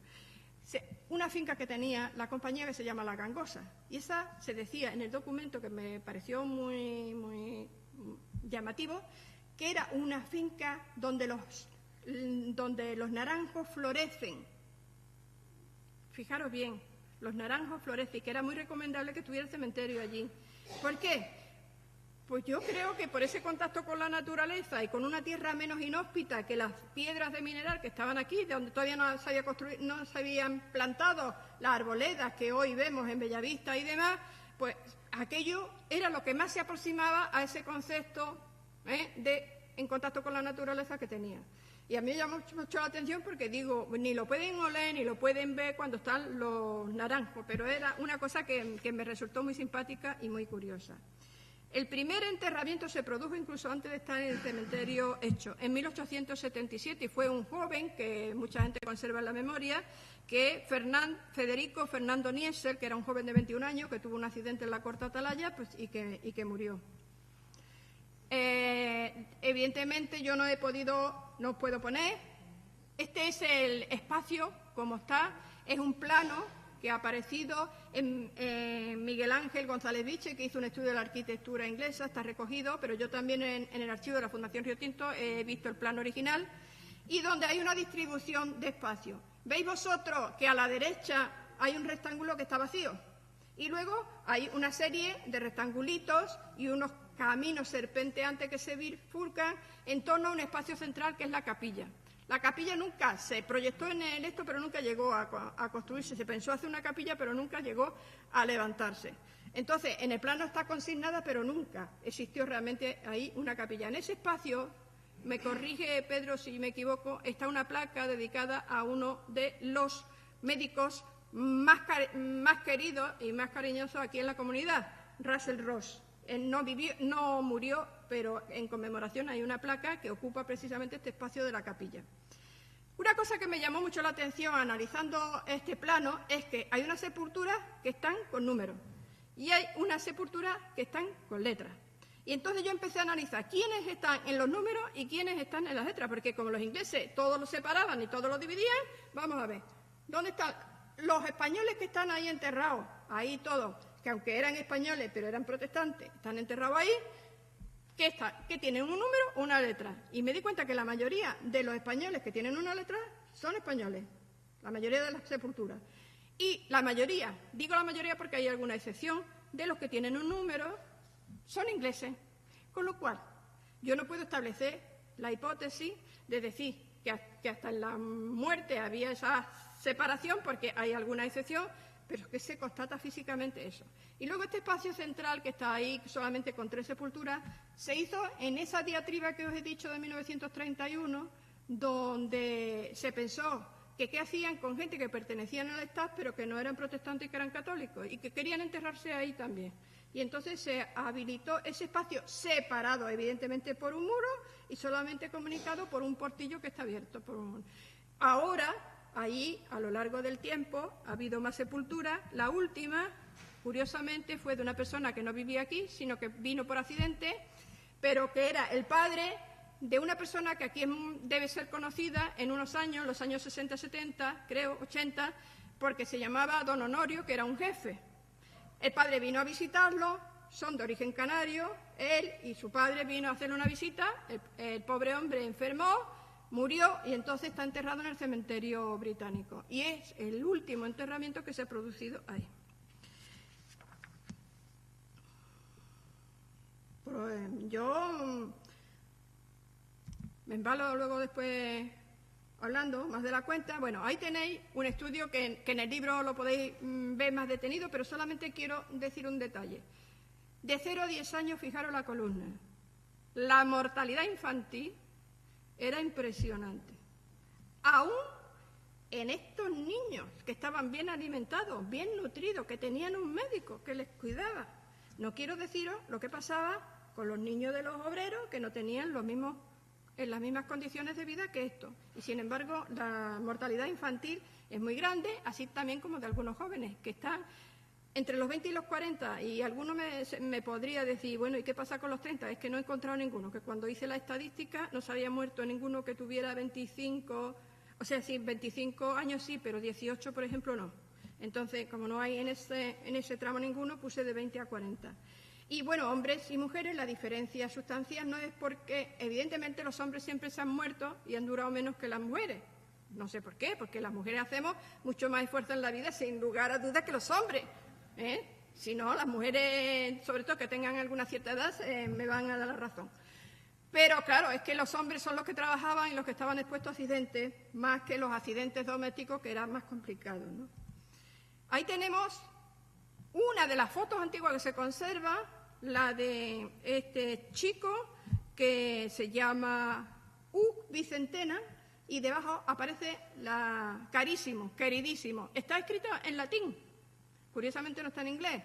Una finca que tenía la compañía que se llama La Gangosa, y esa se decía en el documento, que me pareció muy, muy llamativo, que era una finca donde los naranjos florecen. Fijaros bien, los naranjos florecen, y que era muy recomendable que tuviera el cementerio allí. ¿Por qué? Pues yo creo que por ese contacto con la naturaleza y con una tierra menos inhóspita que las piedras de mineral que estaban aquí, donde todavía no se habían plantado las arboledas que hoy vemos en Bellavista y demás, pues aquello era lo que más se aproximaba a ese concepto en contacto con la naturaleza que tenía. Y a mí me llamó mucho la atención porque digo, ni lo pueden oler ni lo pueden ver cuando están los naranjos, pero era una cosa que me resultó muy simpática y muy curiosa. El primer enterramiento se produjo incluso antes de estar en el cementerio hecho, en 1877, y fue un joven que mucha gente conserva en la memoria, que Federico Fernando Niesel, que era un joven de 21 años, que tuvo un accidente en la Corta Atalaya pues, y que murió. Evidentemente yo no puedo poner. Este es el espacio como está, es un plano que ha aparecido en Miguel Ángel González Viche, que hizo un estudio de la arquitectura inglesa, está recogido, pero yo también en el archivo de la Fundación Río Tinto he visto el plano original, y donde hay una distribución de espacio. ¿Veis vosotros que a la derecha hay un rectángulo que está vacío? Y luego hay una serie de rectangulitos y unos caminos serpenteantes que se bifurcan en torno a un espacio central que es la capilla. La capilla nunca se proyectó en el esto, pero nunca llegó a construirse. Se pensó hacer una capilla, pero nunca llegó a levantarse. Entonces, en el plano está consignada, pero nunca existió realmente ahí una capilla. En ese espacio, me corrige Pedro si me equivoco, está una placa dedicada a uno de los médicos más queridos y más cariñosos aquí en la comunidad, Russell Ross. Él no murió, pero en conmemoración hay una placa que ocupa precisamente este espacio de la capilla. Una cosa que me llamó mucho la atención analizando este plano es que hay unas sepulturas que están con números y hay unas sepulturas que están con letras. Y entonces yo empecé a analizar quiénes están en los números y quiénes están en las letras, porque como los ingleses todos los separaban y todos los dividían, vamos a ver, ¿dónde están los españoles que están ahí enterrados? Ahí todos, que aunque eran españoles pero eran protestantes, están enterrados ahí, que tienen un número o una letra. Y me di cuenta que la mayoría de los españoles que tienen una letra son españoles, la mayoría de las sepulturas. Y la mayoría, digo la mayoría porque hay alguna excepción, de los que tienen un número son ingleses. Con lo cual, yo no puedo establecer la hipótesis de decir que hasta en la muerte había esa separación, porque hay alguna excepción, pero es que se constata físicamente eso. Y luego este espacio central, que está ahí solamente con 3 sepulturas, se hizo en esa diatriba que os he dicho de 1931, donde se pensó que qué hacían con gente que pertenecían al Estado, pero que no eran protestantes y que eran católicos, y que querían enterrarse ahí también. Y entonces se habilitó ese espacio separado, evidentemente, por un muro y solamente comunicado por un portillo que está abierto por un muro. Ahora, ahí, a lo largo del tiempo, ha habido más sepulturas. La última, curiosamente, fue de una persona que no vivía aquí, sino que vino por accidente, pero que era el padre de una persona que aquí debe ser conocida en unos años, los años 60-70, creo, 80, porque se llamaba Don Honorio, que era un jefe. El padre vino a visitarlo, son de origen canario, él y su padre vino a hacerle una visita, el pobre hombre enfermó, murió y entonces está enterrado en el cementerio británico. Y es el último enterramiento que se ha producido ahí. Pues yo me embalo luego después hablando más de la cuenta. Bueno, ahí tenéis un estudio que en el libro lo podéis ver más detenido, pero solamente quiero decir un detalle. De 0 a 10 años, fijaros la columna. La mortalidad infantil era impresionante. Aún en estos niños que estaban bien alimentados, bien nutridos, que tenían un médico que les cuidaba. No quiero deciros lo que pasaba con los niños de los obreros que no tenían en las mismas condiciones de vida que estos. Y sin embargo, la mortalidad infantil es muy grande, así también como de algunos jóvenes que están entre los 20 y los 40, y alguno me podría decir, bueno, ¿y qué pasa con los 30? Es que no he encontrado ninguno, que cuando hice la estadística no se había muerto ninguno que tuviera 25, o sea, sí, 25 años sí, pero 18, por ejemplo, no. Entonces, como no hay en ese tramo ninguno, puse de 20 a 40. Y bueno, hombres y mujeres, la diferencia sustancial no es porque, evidentemente, los hombres siempre se han muerto y han durado menos que las mujeres. No sé por qué, porque las mujeres hacemos mucho más esfuerzo en la vida, sin lugar a dudas, que los hombres. Si no, las mujeres, sobre todo que tengan alguna cierta edad, me van a dar la razón. Pero claro, es que los hombres son los que trabajaban y los que estaban expuestos a accidentes, más que los accidentes domésticos, que eran más complicados, ¿no? Ahí tenemos una de las fotos antiguas que se conserva, la de este chico que se llama Vicentena, y debajo aparece la carísimo, queridísimo. Está escrito en latín. Curiosamente no está en inglés.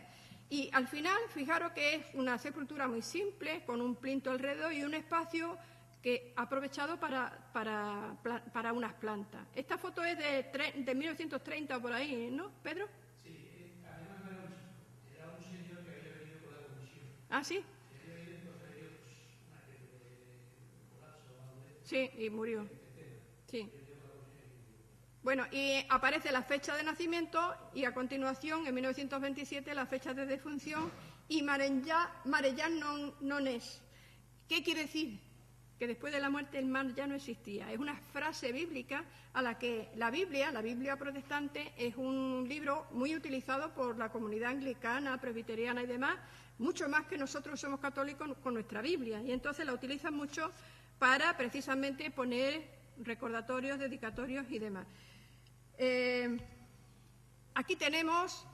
Y al final, fijaros que es una sepultura muy simple, con un plinto alrededor y un espacio que ha aprovechado para unas plantas. Esta foto es de 1930 por ahí, ¿no, Pedro? Sí, además no era un chico, era un señor que había venido con la comisión. Ah, sí. Había venido y entonces dio una especie de colapso o algo de eso. Sí, y murió. Sí. Bueno, y aparece la fecha de nacimiento y a continuación, en 1927, la fecha de defunción y Marellán non es. ¿Qué quiere decir? Que después de la muerte el mar ya no existía. Es una frase bíblica a la que la Biblia protestante, es un libro muy utilizado por la comunidad anglicana, presbiteriana y demás, mucho más que nosotros somos católicos con nuestra Biblia. Y entonces la utilizan mucho para precisamente poner recordatorios, dedicatorios y demás. Aquí tenemos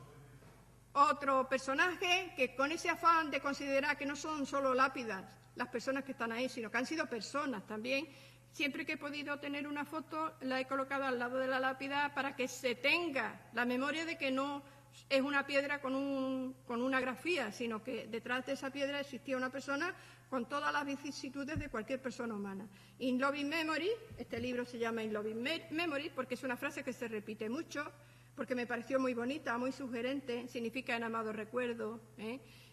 otro personaje que, con ese afán de considerar que no son solo lápidas las personas que están ahí, sino que han sido personas también, siempre que he podido tener una foto la he colocado al lado de la lápida para que se tenga la memoria de que no es una piedra con una grafía, sino que detrás de esa piedra existía una persona con todas las vicisitudes de cualquier persona humana. In Loving Memory, este libro se llama In Loving Memory porque es una frase que se repite mucho, porque me pareció muy bonita, muy sugerente, significa en amado recuerdo,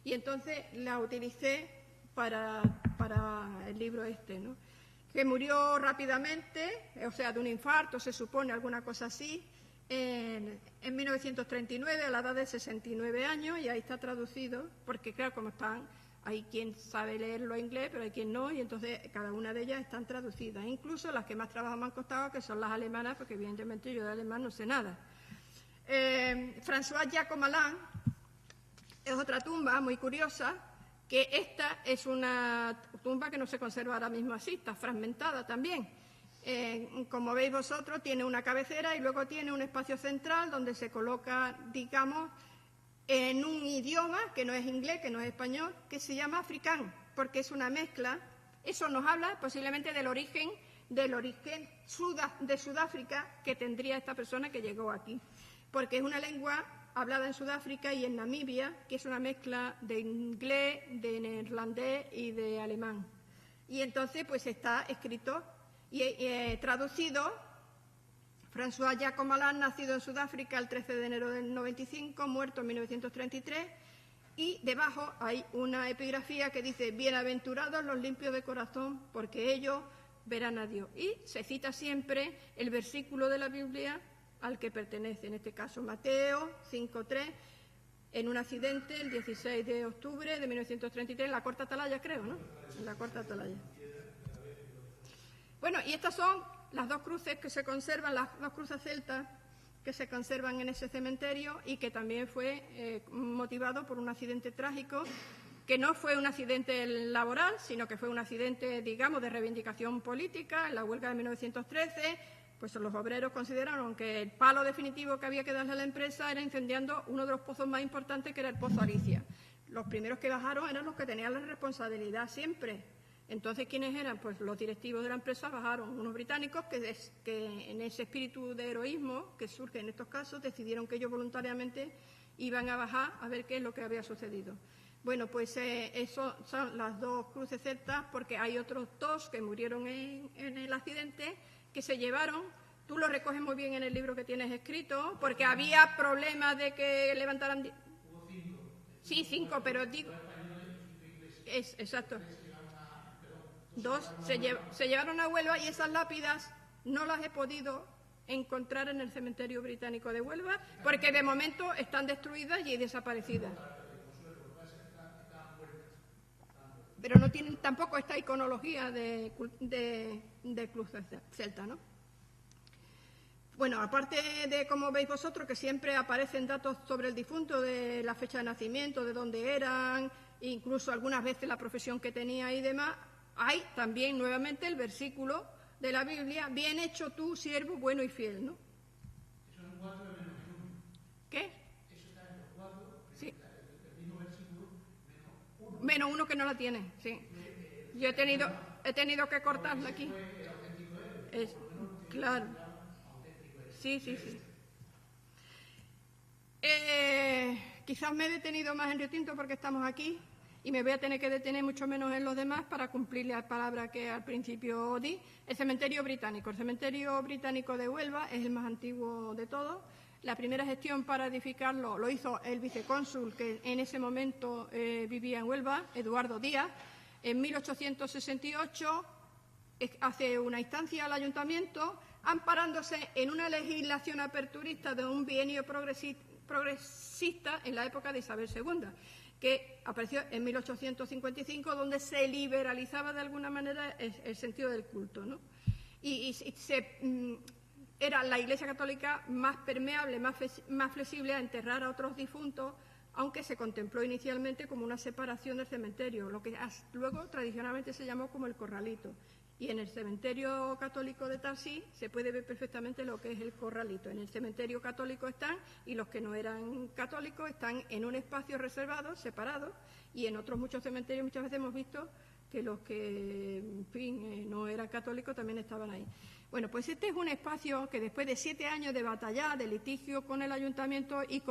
y entonces la utilicé para el libro este, ¿no? Que murió rápidamente, o sea, de un infarto, se supone, alguna cosa así, en 1939, a la edad de 69 años, y ahí está traducido, porque claro, como están, hay quien sabe leerlo en inglés, pero hay quien no, y entonces cada una de ellas están traducidas, incluso las que más trabajo me han costado, que son las alemanas, porque evidentemente yo de alemán no sé nada. François Jacob-Malan es otra tumba muy curiosa, que esta es una tumba que no se conserva ahora mismo así, está fragmentada también. Como veis vosotros, tiene una cabecera y luego tiene un espacio central donde se coloca, digamos, en un idioma que no es inglés, que no es español, que se llama africán, porque es una mezcla. Eso nos habla posiblemente del origen de Sudáfrica que tendría esta persona que llegó aquí, porque es una lengua hablada en Sudáfrica y en Namibia, que es una mezcla de inglés, de neerlandés y de alemán. Y entonces pues está escrito y traducido. François Jacob-Malan, nacido en Sudáfrica el 13 de enero del 95, muerto en 1933, y debajo hay una epigrafía que dice: bienaventurados los limpios de corazón, porque ellos verán a Dios. Y se cita siempre el versículo de la Biblia al que pertenece, en este caso Mateo 5:3, en un accidente el 16 de octubre de 1933, en la Corta Atalaya, creo, ¿no? En la Corta Atalaya. Bueno, y estas son las dos cruces que se conservan, las dos cruces celtas que se conservan en ese cementerio y que también fue motivado por un accidente trágico, que no fue un accidente laboral, sino que fue un accidente, digamos, de reivindicación política, en la huelga de 1913. Pues los obreros consideraron que el palo definitivo que había que darle a la empresa era incendiando uno de los pozos más importantes, que era el Pozo Alicia. Los primeros que bajaron eran los que tenían la responsabilidad siempre. Entonces, ¿quiénes eran? Pues los directivos de la empresa bajaron, unos británicos que en ese espíritu de heroísmo que surge en estos casos, decidieron que ellos voluntariamente iban a bajar a ver qué es lo que había sucedido. Bueno, pues eso son las dos cruces celtas, porque hay otros dos que murieron en el accidente, que se llevaron. Tú lo recoges muy bien en el libro que tienes escrito, porque había problemas de que levantaran... Hubo 5. Sí, 5, pero digo... Exacto. Dos se llevaron a Huelva, y esas lápidas no las he podido encontrar en el cementerio británico de Huelva, porque de momento están destruidas y desaparecidas. Pero no tienen tampoco esta iconología de cruz celta, ¿no? Bueno, aparte de, como veis vosotros, que siempre aparecen datos sobre el difunto, de la fecha de nacimiento, de dónde eran, incluso algunas veces la profesión que tenía y demás, hay también nuevamente el versículo de la Biblia: bien hecho tú, siervo bueno y fiel, ¿no? Eso es un 4 de menos 1. ¿Qué? Eso está en los 4, Sí. el mismo versículo, menos 1. Menos uno que no la tiene, sí. Yo he tenido que cortarla aquí. Claro. Sí. Quizás me he detenido más en Río Tinto porque estamos aquí, y me voy a tener que detener mucho menos en los demás para cumplir la palabra que al principio di. El cementerio británico. El cementerio británico de Huelva es el más antiguo de todos. La primera gestión para edificarlo lo hizo el vicecónsul que en ese momento vivía en Huelva, Eduardo Díaz. En 1868 hace una instancia al ayuntamiento, amparándose en una legislación aperturista de un bienio progresista en la época de Isabel II, que apareció en 1855, donde se liberalizaba de alguna manera el sentido del culto, ¿no? Era la Iglesia Católica más permeable, más flexible a enterrar a otros difuntos, aunque se contempló inicialmente como una separación del cementerio, lo que luego tradicionalmente se llamó como el corralito. Y en el cementerio católico de Tarsí se puede ver perfectamente lo que es el corralito. En el cementerio católico están, y los que no eran católicos están en un espacio reservado, separado, y en otros muchos cementerios muchas veces hemos visto que los que, en fin, no eran católicos también estaban ahí. Bueno, pues este es un espacio que después de 7 años de batalla, de litigio con el ayuntamiento y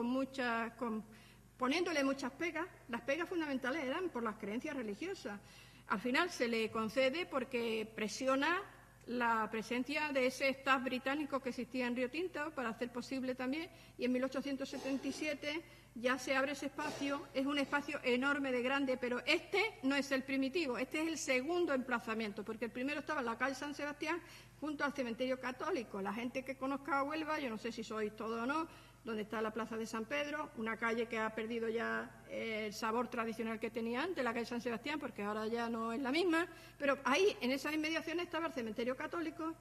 poniéndole muchas pegas, las pegas fundamentales eran por las creencias religiosas. Al final se le concede porque presiona la presencia de ese staff británico que existía en Río Tinto para hacer posible también, y en 1877 ya se abre ese espacio. Es un espacio enorme de grande, pero este no es el primitivo, este es el segundo emplazamiento, porque el primero estaba en la calle San Sebastián junto al cementerio católico. La gente que conozca a Huelva, yo no sé si sois todos o no, donde está la Plaza de San Pedro, una calle que ha perdido ya el sabor tradicional que tenía antes, la calle San Sebastián, porque ahora ya no es la misma, pero ahí, en esas inmediaciones, estaba el cementerio católico,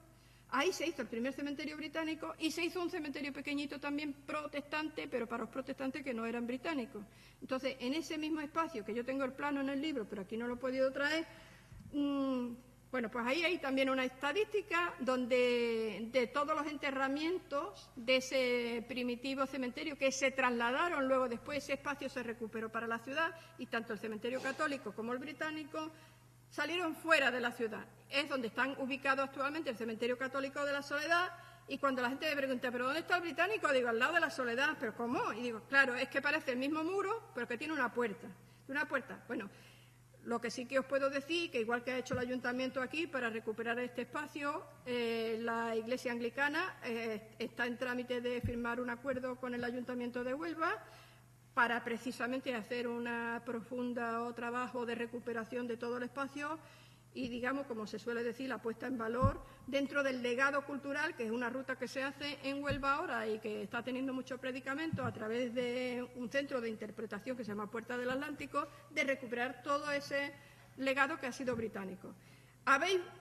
ahí se hizo el primer cementerio británico y se hizo un cementerio pequeñito también protestante, pero para los protestantes que no eran británicos. Entonces, en ese mismo espacio, que yo tengo el plano en el libro, pero aquí no lo he podido traer, bueno, pues ahí hay también una estadística donde de todos los enterramientos de ese primitivo cementerio que se trasladaron luego después, ese espacio se recuperó para la ciudad, y tanto el cementerio católico como el británico salieron fuera de la ciudad. Es donde están ubicados actualmente el cementerio católico de la Soledad, y cuando la gente me pregunta, ¿pero dónde está el británico? Digo, al lado de la Soledad. ¿Pero cómo? Y digo, claro, es que parece el mismo muro, pero que tiene una puerta. ¿Una puerta? Bueno, lo que sí que os puedo decir, que igual que ha hecho el ayuntamiento aquí para recuperar este espacio, la Iglesia Anglicana está en trámite de firmar un acuerdo con el Ayuntamiento de Huelva para precisamente hacer un profundo trabajo de recuperación de todo el espacio y, digamos, como se suele decir, la puesta en valor dentro del legado cultural, que es una ruta que se hace en Huelva ahora y que está teniendo mucho predicamento a través de un centro de interpretación que se llama Puerta del Atlántico, de recuperar todo ese legado que ha sido británico.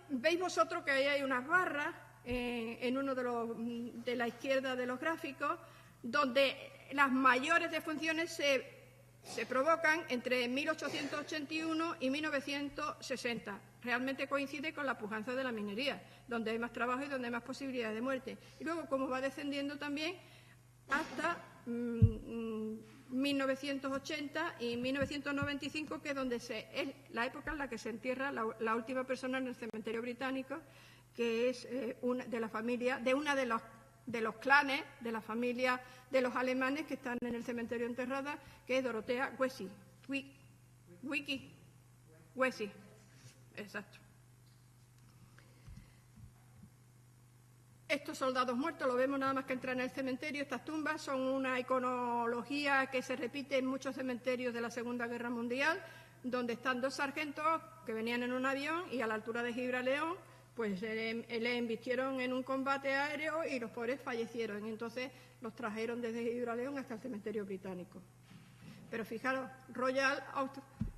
¿Veis vosotros que ahí hay unas barras en uno de la izquierda de los gráficos, donde las mayores defunciones se provocan entre 1881 y 1960. Realmente coincide con la pujanza de la minería, donde hay más trabajo y donde hay más posibilidades de muerte. Y luego, como va descendiendo también hasta 1980 y 1995, que es donde es la época en la que se entierra la última persona en el cementerio británico, que es de la familia, de una de los clanes, de la familia de los alemanes que están en el cementerio enterrada, que es Dorothea Wessy. Wessy. Exacto. Estos soldados muertos lo vemos nada más que entrar en el cementerio. Estas tumbas son una iconología que se repite en muchos cementerios de la Segunda Guerra Mundial, donde están 2 sargentos que venían en un avión y a la altura de Gibraleón pues le embistieron en un combate aéreo y los pobres fallecieron. Y entonces los trajeron desde Gibraleón hasta el cementerio británico. Pero fijaros, Royal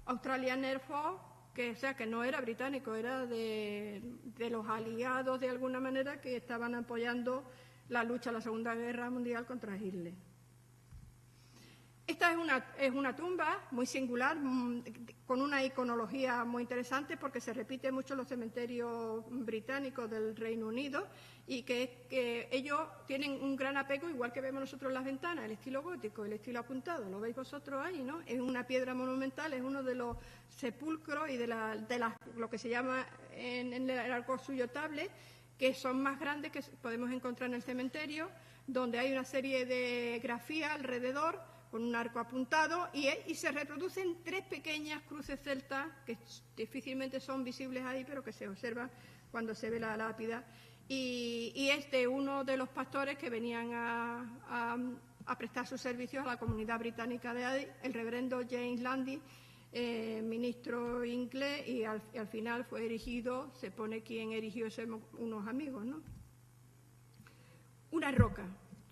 Australian Air Force, que no era británico, era de los aliados de alguna manera que estaban apoyando la lucha en la Segunda Guerra Mundial contra Hitler. Esta es una tumba muy singular, con una iconología muy interesante, porque se repite mucho en los cementerios británicos del Reino Unido y que ellos tienen un gran apego, igual que vemos nosotros en las ventanas, el estilo gótico, el estilo apuntado. Lo veis vosotros ahí, ¿no? Es una piedra monumental, es uno de los sepulcros y de lo que se llama en el arco suyo tablet, que son más grandes que podemos encontrar en el cementerio, donde hay una serie de grafías alrededor, con un arco apuntado, y se reproducen 3 pequeñas cruces celtas que difícilmente son visibles ahí, pero que se observan cuando se ve la lápida. Y es de uno de los pastores que venían a prestar sus servicios a la comunidad británica de ahí, el reverendo James Landy, ministro inglés, y al final fue erigido, se pone quien erigió unos amigos, ¿no? Una roca.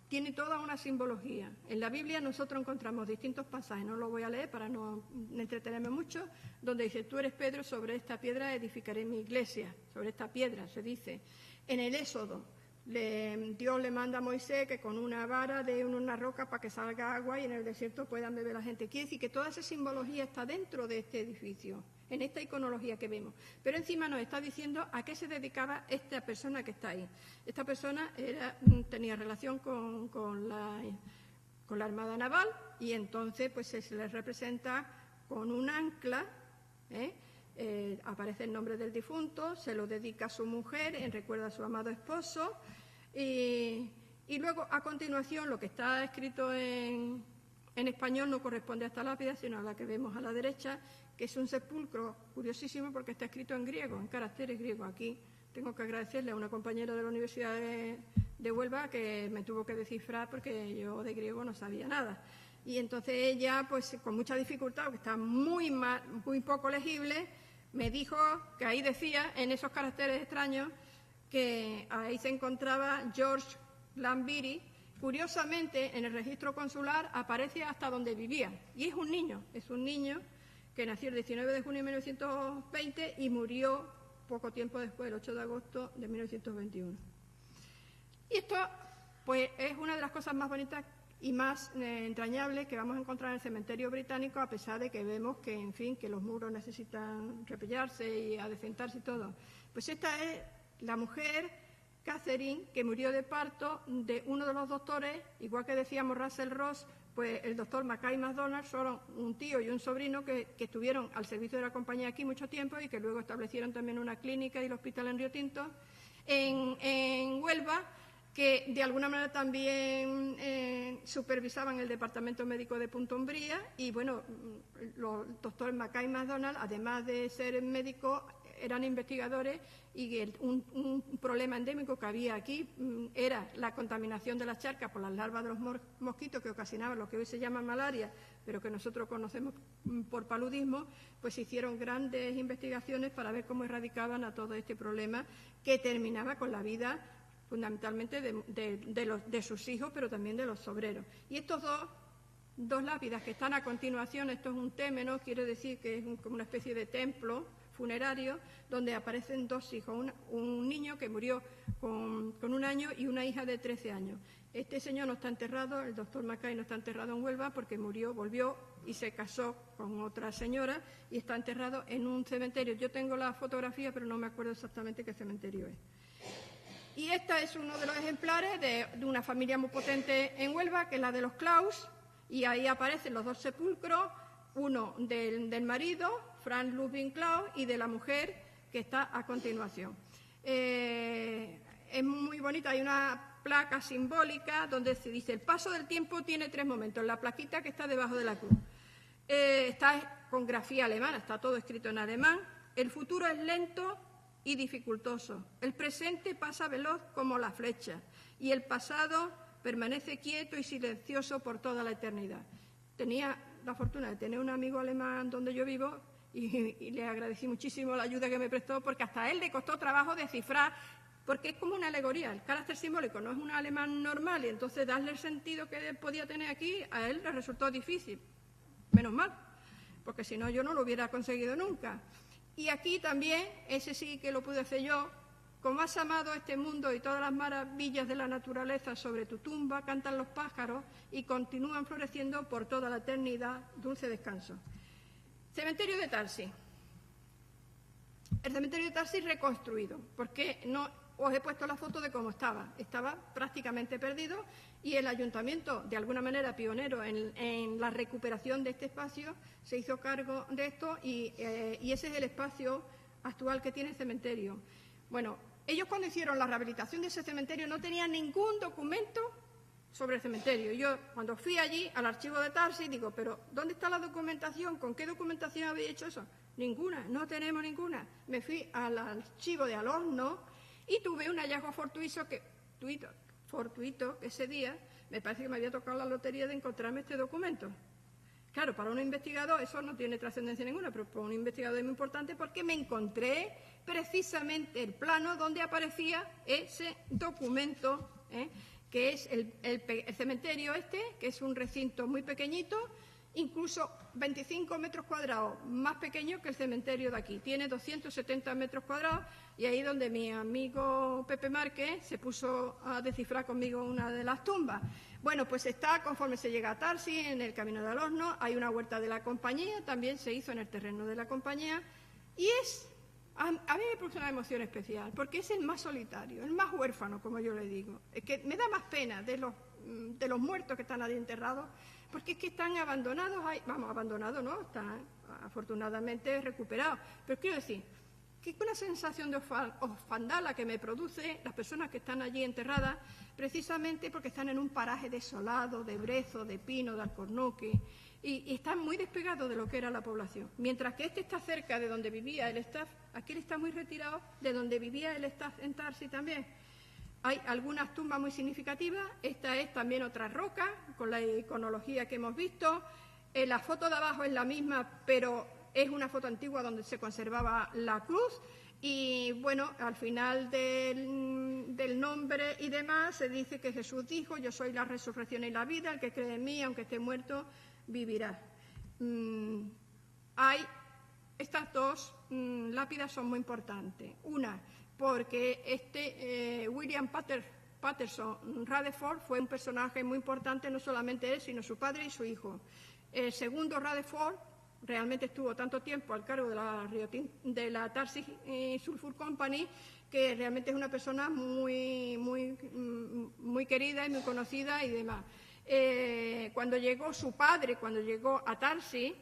Tiene toda una simbología. En la Biblia nosotros encontramos distintos pasajes, no lo voy a leer para no entretenerme mucho, donde dice, tú eres Pedro, sobre esta piedra edificaré mi iglesia. Sobre esta piedra se dice. En el Éxodo, Dios le manda a Moisés que con una vara dé una roca para que salga agua y en el desierto puedan beber la gente. Quiere decir que toda esa simbología está dentro de este edificio. en esta iconología que vemos. Pero encima nos está diciendo a qué se dedicaba esta persona que está ahí. Esta persona tenía relación con la Armada Naval y entonces pues se les representa con un ancla, aparece el nombre del difunto, se lo dedica a su mujer en recuerdo a su amado esposo y luego a continuación lo que está escrito en español no corresponde a esta lápida, sino a la que vemos a la derecha, que es un sepulcro curiosísimo porque está escrito en griego, en caracteres griegos. Aquí tengo que agradecerle a una compañera de la Universidad de Huelva que me tuvo que descifrar porque yo de griego no sabía nada. Y entonces ella, pues con mucha dificultad, porque está muy poco legible, me dijo que ahí decía, en esos caracteres extraños, que ahí se encontraba George Lambiri. Curiosamente, en el registro consular aparece hasta donde vivía. Y es un niño que nació el 19 de junio de 1920 y murió poco tiempo después, el 8 de agosto de 1921. Y esto, pues, es una de las cosas más bonitas y más entrañables que vamos a encontrar en el cementerio británico, a pesar de que vemos que, en fin, que los muros necesitan repellarse y adecentarse y todo. Pues esta es la mujer Catherine, que murió de parto de uno de los doctores, igual que decíamos Russell Ross, pues el doctor Mackay MacDonald, son un tío y un sobrino que estuvieron al servicio de la compañía aquí mucho tiempo y que luego establecieron también una clínica y el hospital en Río Tinto, en Huelva, que de alguna manera también supervisaban el departamento médico de Punta Umbría y, bueno, los doctores Mackay MacDonald, además de ser médicos, eran investigadores y un problema endémico que había aquí era la contaminación de las charcas por las larvas de los mosquitos que ocasionaban lo que hoy se llama malaria, pero que nosotros conocemos por paludismo. Pues se hicieron grandes investigaciones para ver cómo erradicaban a todo este problema que terminaba con la vida fundamentalmente de sus hijos, pero también de los obreros. Y estos dos lápidas que están a continuación, esto es un témeno, quiere decir que es como una especie de templo funerario, donde aparecen dos hijos, un niño que murió con 1 año y una hija de 13 años. Este señor no está enterrado, el doctor Mackay no está enterrado en Huelva porque volvió y se casó con otra señora y está enterrado en un cementerio. Yo tengo la fotografía, pero no me acuerdo exactamente qué cementerio es. Y este es uno de los ejemplares de una familia muy potente en Huelva, que es la de los Claus, y ahí aparecen los dos sepulcros, uno del marido, Franz Ludwig Claus, y de la mujer, que está a continuación. Es muy bonita, hay una placa simbólica donde se dice: el paso del tiempo tiene 3 momentos, la plaquita que está debajo de la cruz. Está con grafía alemana, está todo escrito en alemán. El futuro es lento y dificultoso. El presente pasa veloz como la flecha y el pasado permanece quieto y silencioso por toda la eternidad. Tenía la fortuna de tener un amigo alemán donde yo vivo y le agradecí muchísimo la ayuda que me prestó, porque hasta a él le costó trabajo descifrar, porque es como una alegoría, el carácter simbólico no es un alemán normal y entonces darle el sentido que podía tener aquí a él le resultó difícil. Menos mal, porque si no yo no lo hubiera conseguido nunca. Y aquí también, ese sí que lo pude hacer yo: como has amado este mundo y todas las maravillas de la naturaleza, sobre tu tumba cantan los pájaros y continúan floreciendo por toda la eternidad, dulce descanso. Cementerio de Tarsi. El cementerio de Tarsi reconstruido, porque no os he puesto la foto de cómo estaba. Estaba prácticamente perdido y el ayuntamiento, de alguna manera pionero en la recuperación de este espacio, se hizo cargo de esto y ese es el espacio actual que tiene el cementerio. Bueno, ellos cuando hicieron la rehabilitación de ese cementerio no tenían ningún documento sobre el cementerio. Yo cuando fui allí al archivo de Tarsi digo: pero ¿dónde está la documentación? ¿Con qué documentación habéis hecho eso? Ninguna, no tenemos ninguna. Me fui al archivo de Alorno y tuve un hallazgo fortuito que ese día me parece que me había tocado la lotería de encontrarme este documento. Claro, para un investigador eso no tiene trascendencia ninguna, pero para un investigador es muy importante porque me encontré precisamente el plano donde aparecía ese documento, que es el cementerio que es un recinto muy pequeñito, incluso 25 metros cuadrados más pequeño que el cementerio de aquí. Tiene 270 metros cuadrados y ahí donde mi amigo Pepe Márquez se puso a descifrar conmigo una de las tumbas. Bueno, pues está, conforme se llega a Tarsi, en el camino del horno, hay una huerta de la compañía, también se hizo en el terreno de la compañía, Y a mí me produce una emoción especial, porque es el más solitario, el más huérfano, como yo le digo. Es que me da más pena de los muertos que están ahí enterrados, porque es que están abandonados, abandonados no, están afortunadamente recuperados. Pero quiero decir, que una sensación de orfandad la que me produce las personas que están allí enterradas, precisamente porque están en un paraje desolado, de brezo, de pino, de alcornoque, y están muy despegados de lo que era la población. Mientras que este está cerca de donde vivía el staff, aquel está muy retirado de donde vivía el staff en Tarsi también. Hay algunas tumbas muy significativas, esta es también otra roca, con la iconología que hemos visto. La foto de abajo es la misma, pero es una foto antigua donde se conservaba la cruz. Y bueno, al final del nombre y demás se dice que Jesús dijo: yo soy la resurrección y la vida, el que cree en mí, aunque esté muerto, vivirá. Estas dos lápidas son muy importantes. Una, porque William Patterson Rutherford fue un personaje muy importante, no solamente él, sino su padre y su hijo. El segundo, Rutherford, realmente estuvo tanto tiempo al cargo de la Tarsi Sulphur Company, que realmente es una persona muy querida y muy conocida y demás. Cuando llegó su padre, cuando llegó a Tarsi,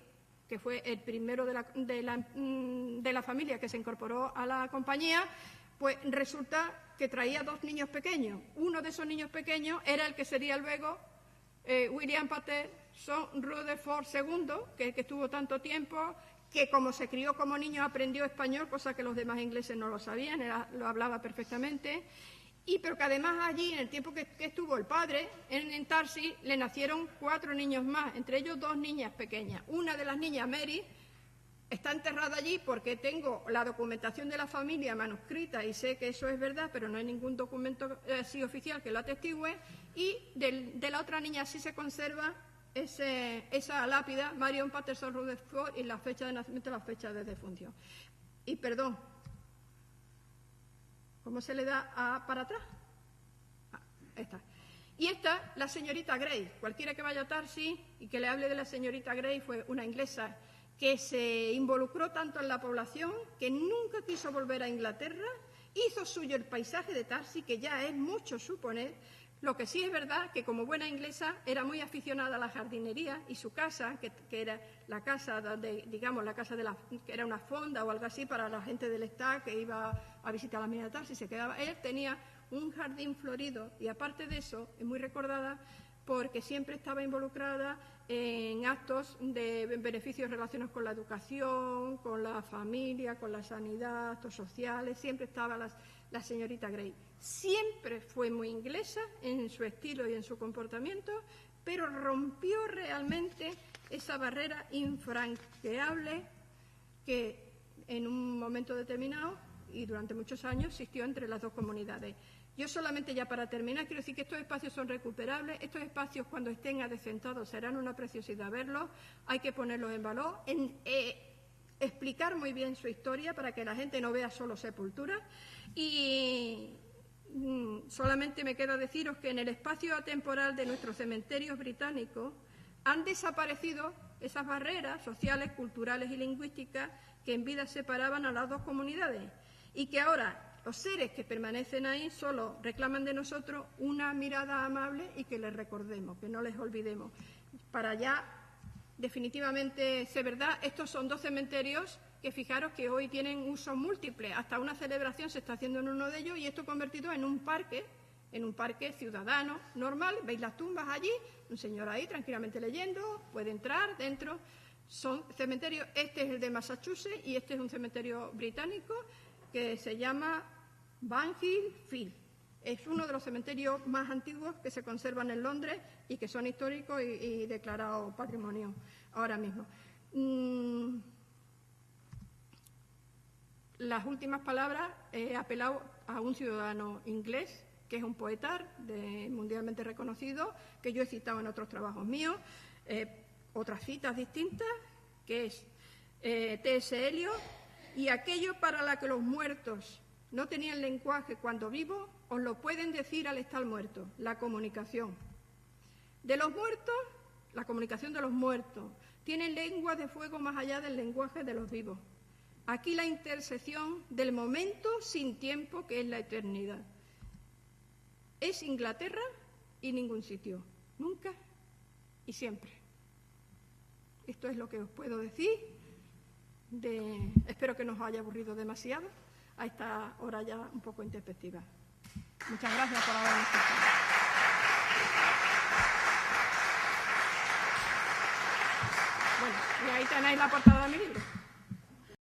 que fue el primero de la familia que se incorporó a la compañía, pues resulta que traía 2 niños pequeños. Uno de esos niños pequeños era el que sería luego William Patterson Rutherford II, que estuvo tanto tiempo, que como se crió como niño aprendió español, cosa que los demás ingleses no lo sabían, lo hablaba perfectamente. Pero que además allí, en el tiempo que estuvo el padre, en Tarsi, le nacieron 4 niños más, entre ellos 2 niñas pequeñas. Una de las niñas, Mary, está enterrada allí porque tengo la documentación de la familia manuscrita y sé que eso es verdad, pero no hay ningún documento así oficial que lo atestigue. Y de la otra niña sí se conserva esa lápida, Marion Patterson Rutherford, y la fecha de nacimiento y la fecha de defunción. Y perdón, ¿cómo se le da para atrás? Esta. Y esta, la señorita Gray. Cualquiera que vaya a Tarsi y que le hable de la señorita Gray, fue una inglesa que se involucró tanto en la población que nunca quiso volver a Inglaterra, hizo suyo el paisaje de Tarsi, que ya es mucho suponer. Lo que sí es verdad que como buena inglesa era muy aficionada a la jardinería, y su casa, que era la casa donde, digamos, que era una fonda o algo así para la gente del staff que iba a visitar la mina de Tarsi, se quedaba. Él tenía un jardín florido, y aparte de eso es muy recordada porque siempre estaba involucrada en actos de beneficios relacionados con la educación, con la familia, con la sanidad, actos sociales. Siempre estaba la señorita Gray. Siempre fue muy inglesa en su estilo y en su comportamiento, pero rompió realmente esa barrera infranqueable que en un momento determinado y durante muchos años existió entre las dos comunidades. Yo solamente, ya para terminar, quiero decir que estos espacios son recuperables. Estos espacios, cuando estén adecentados, serán una preciosidad verlos. Hay que ponerlos en valor, explicar muy bien su historia para que la gente no vea solo sepulturas. Y solamente me queda deciros que en el espacio atemporal de nuestros cementerios británicos han desaparecido esas barreras sociales, culturales y lingüísticas que en vida separaban a las dos comunidades, y que ahora los seres que permanecen ahí solo reclaman de nosotros una mirada amable y que les recordemos, que no les olvidemos. Para ya definitivamente ser verdad, estos son 2 cementerios que, fijaros, que hoy tienen usos múltiples. Hasta una celebración se está haciendo en uno de ellos, y esto convertido en un parque ciudadano normal. Veis las tumbas allí, un señor ahí tranquilamente leyendo, puede entrar dentro. Son cementerios. Este es el de Massachusetts y este es un cementerio británico que se llama Van Hill Field. Es uno de los cementerios más antiguos que se conservan en Londres y que son históricos y declarados patrimonio ahora mismo. Las últimas palabras, he apelado a un ciudadano inglés, que es un poeta mundialmente reconocido, que yo he citado en otros trabajos míos, otras citas distintas, que es T.S. Eliot: y aquello para la que los muertos no tenían lenguaje cuando vivos, os lo pueden decir al estar muertos: la comunicación. De los muertos, la comunicación de los muertos, tienen lengua de fuego más allá del lenguaje de los vivos. Aquí la intersección del momento sin tiempo, que es la eternidad. Es Inglaterra y ningún sitio, nunca y siempre. Esto es lo que os puedo decir. Espero que no os haya aburrido demasiado a esta hora ya un poco introspectiva. Muchas gracias por haberme escuchado. Bueno, y ahí tenéis la portada de mi libro.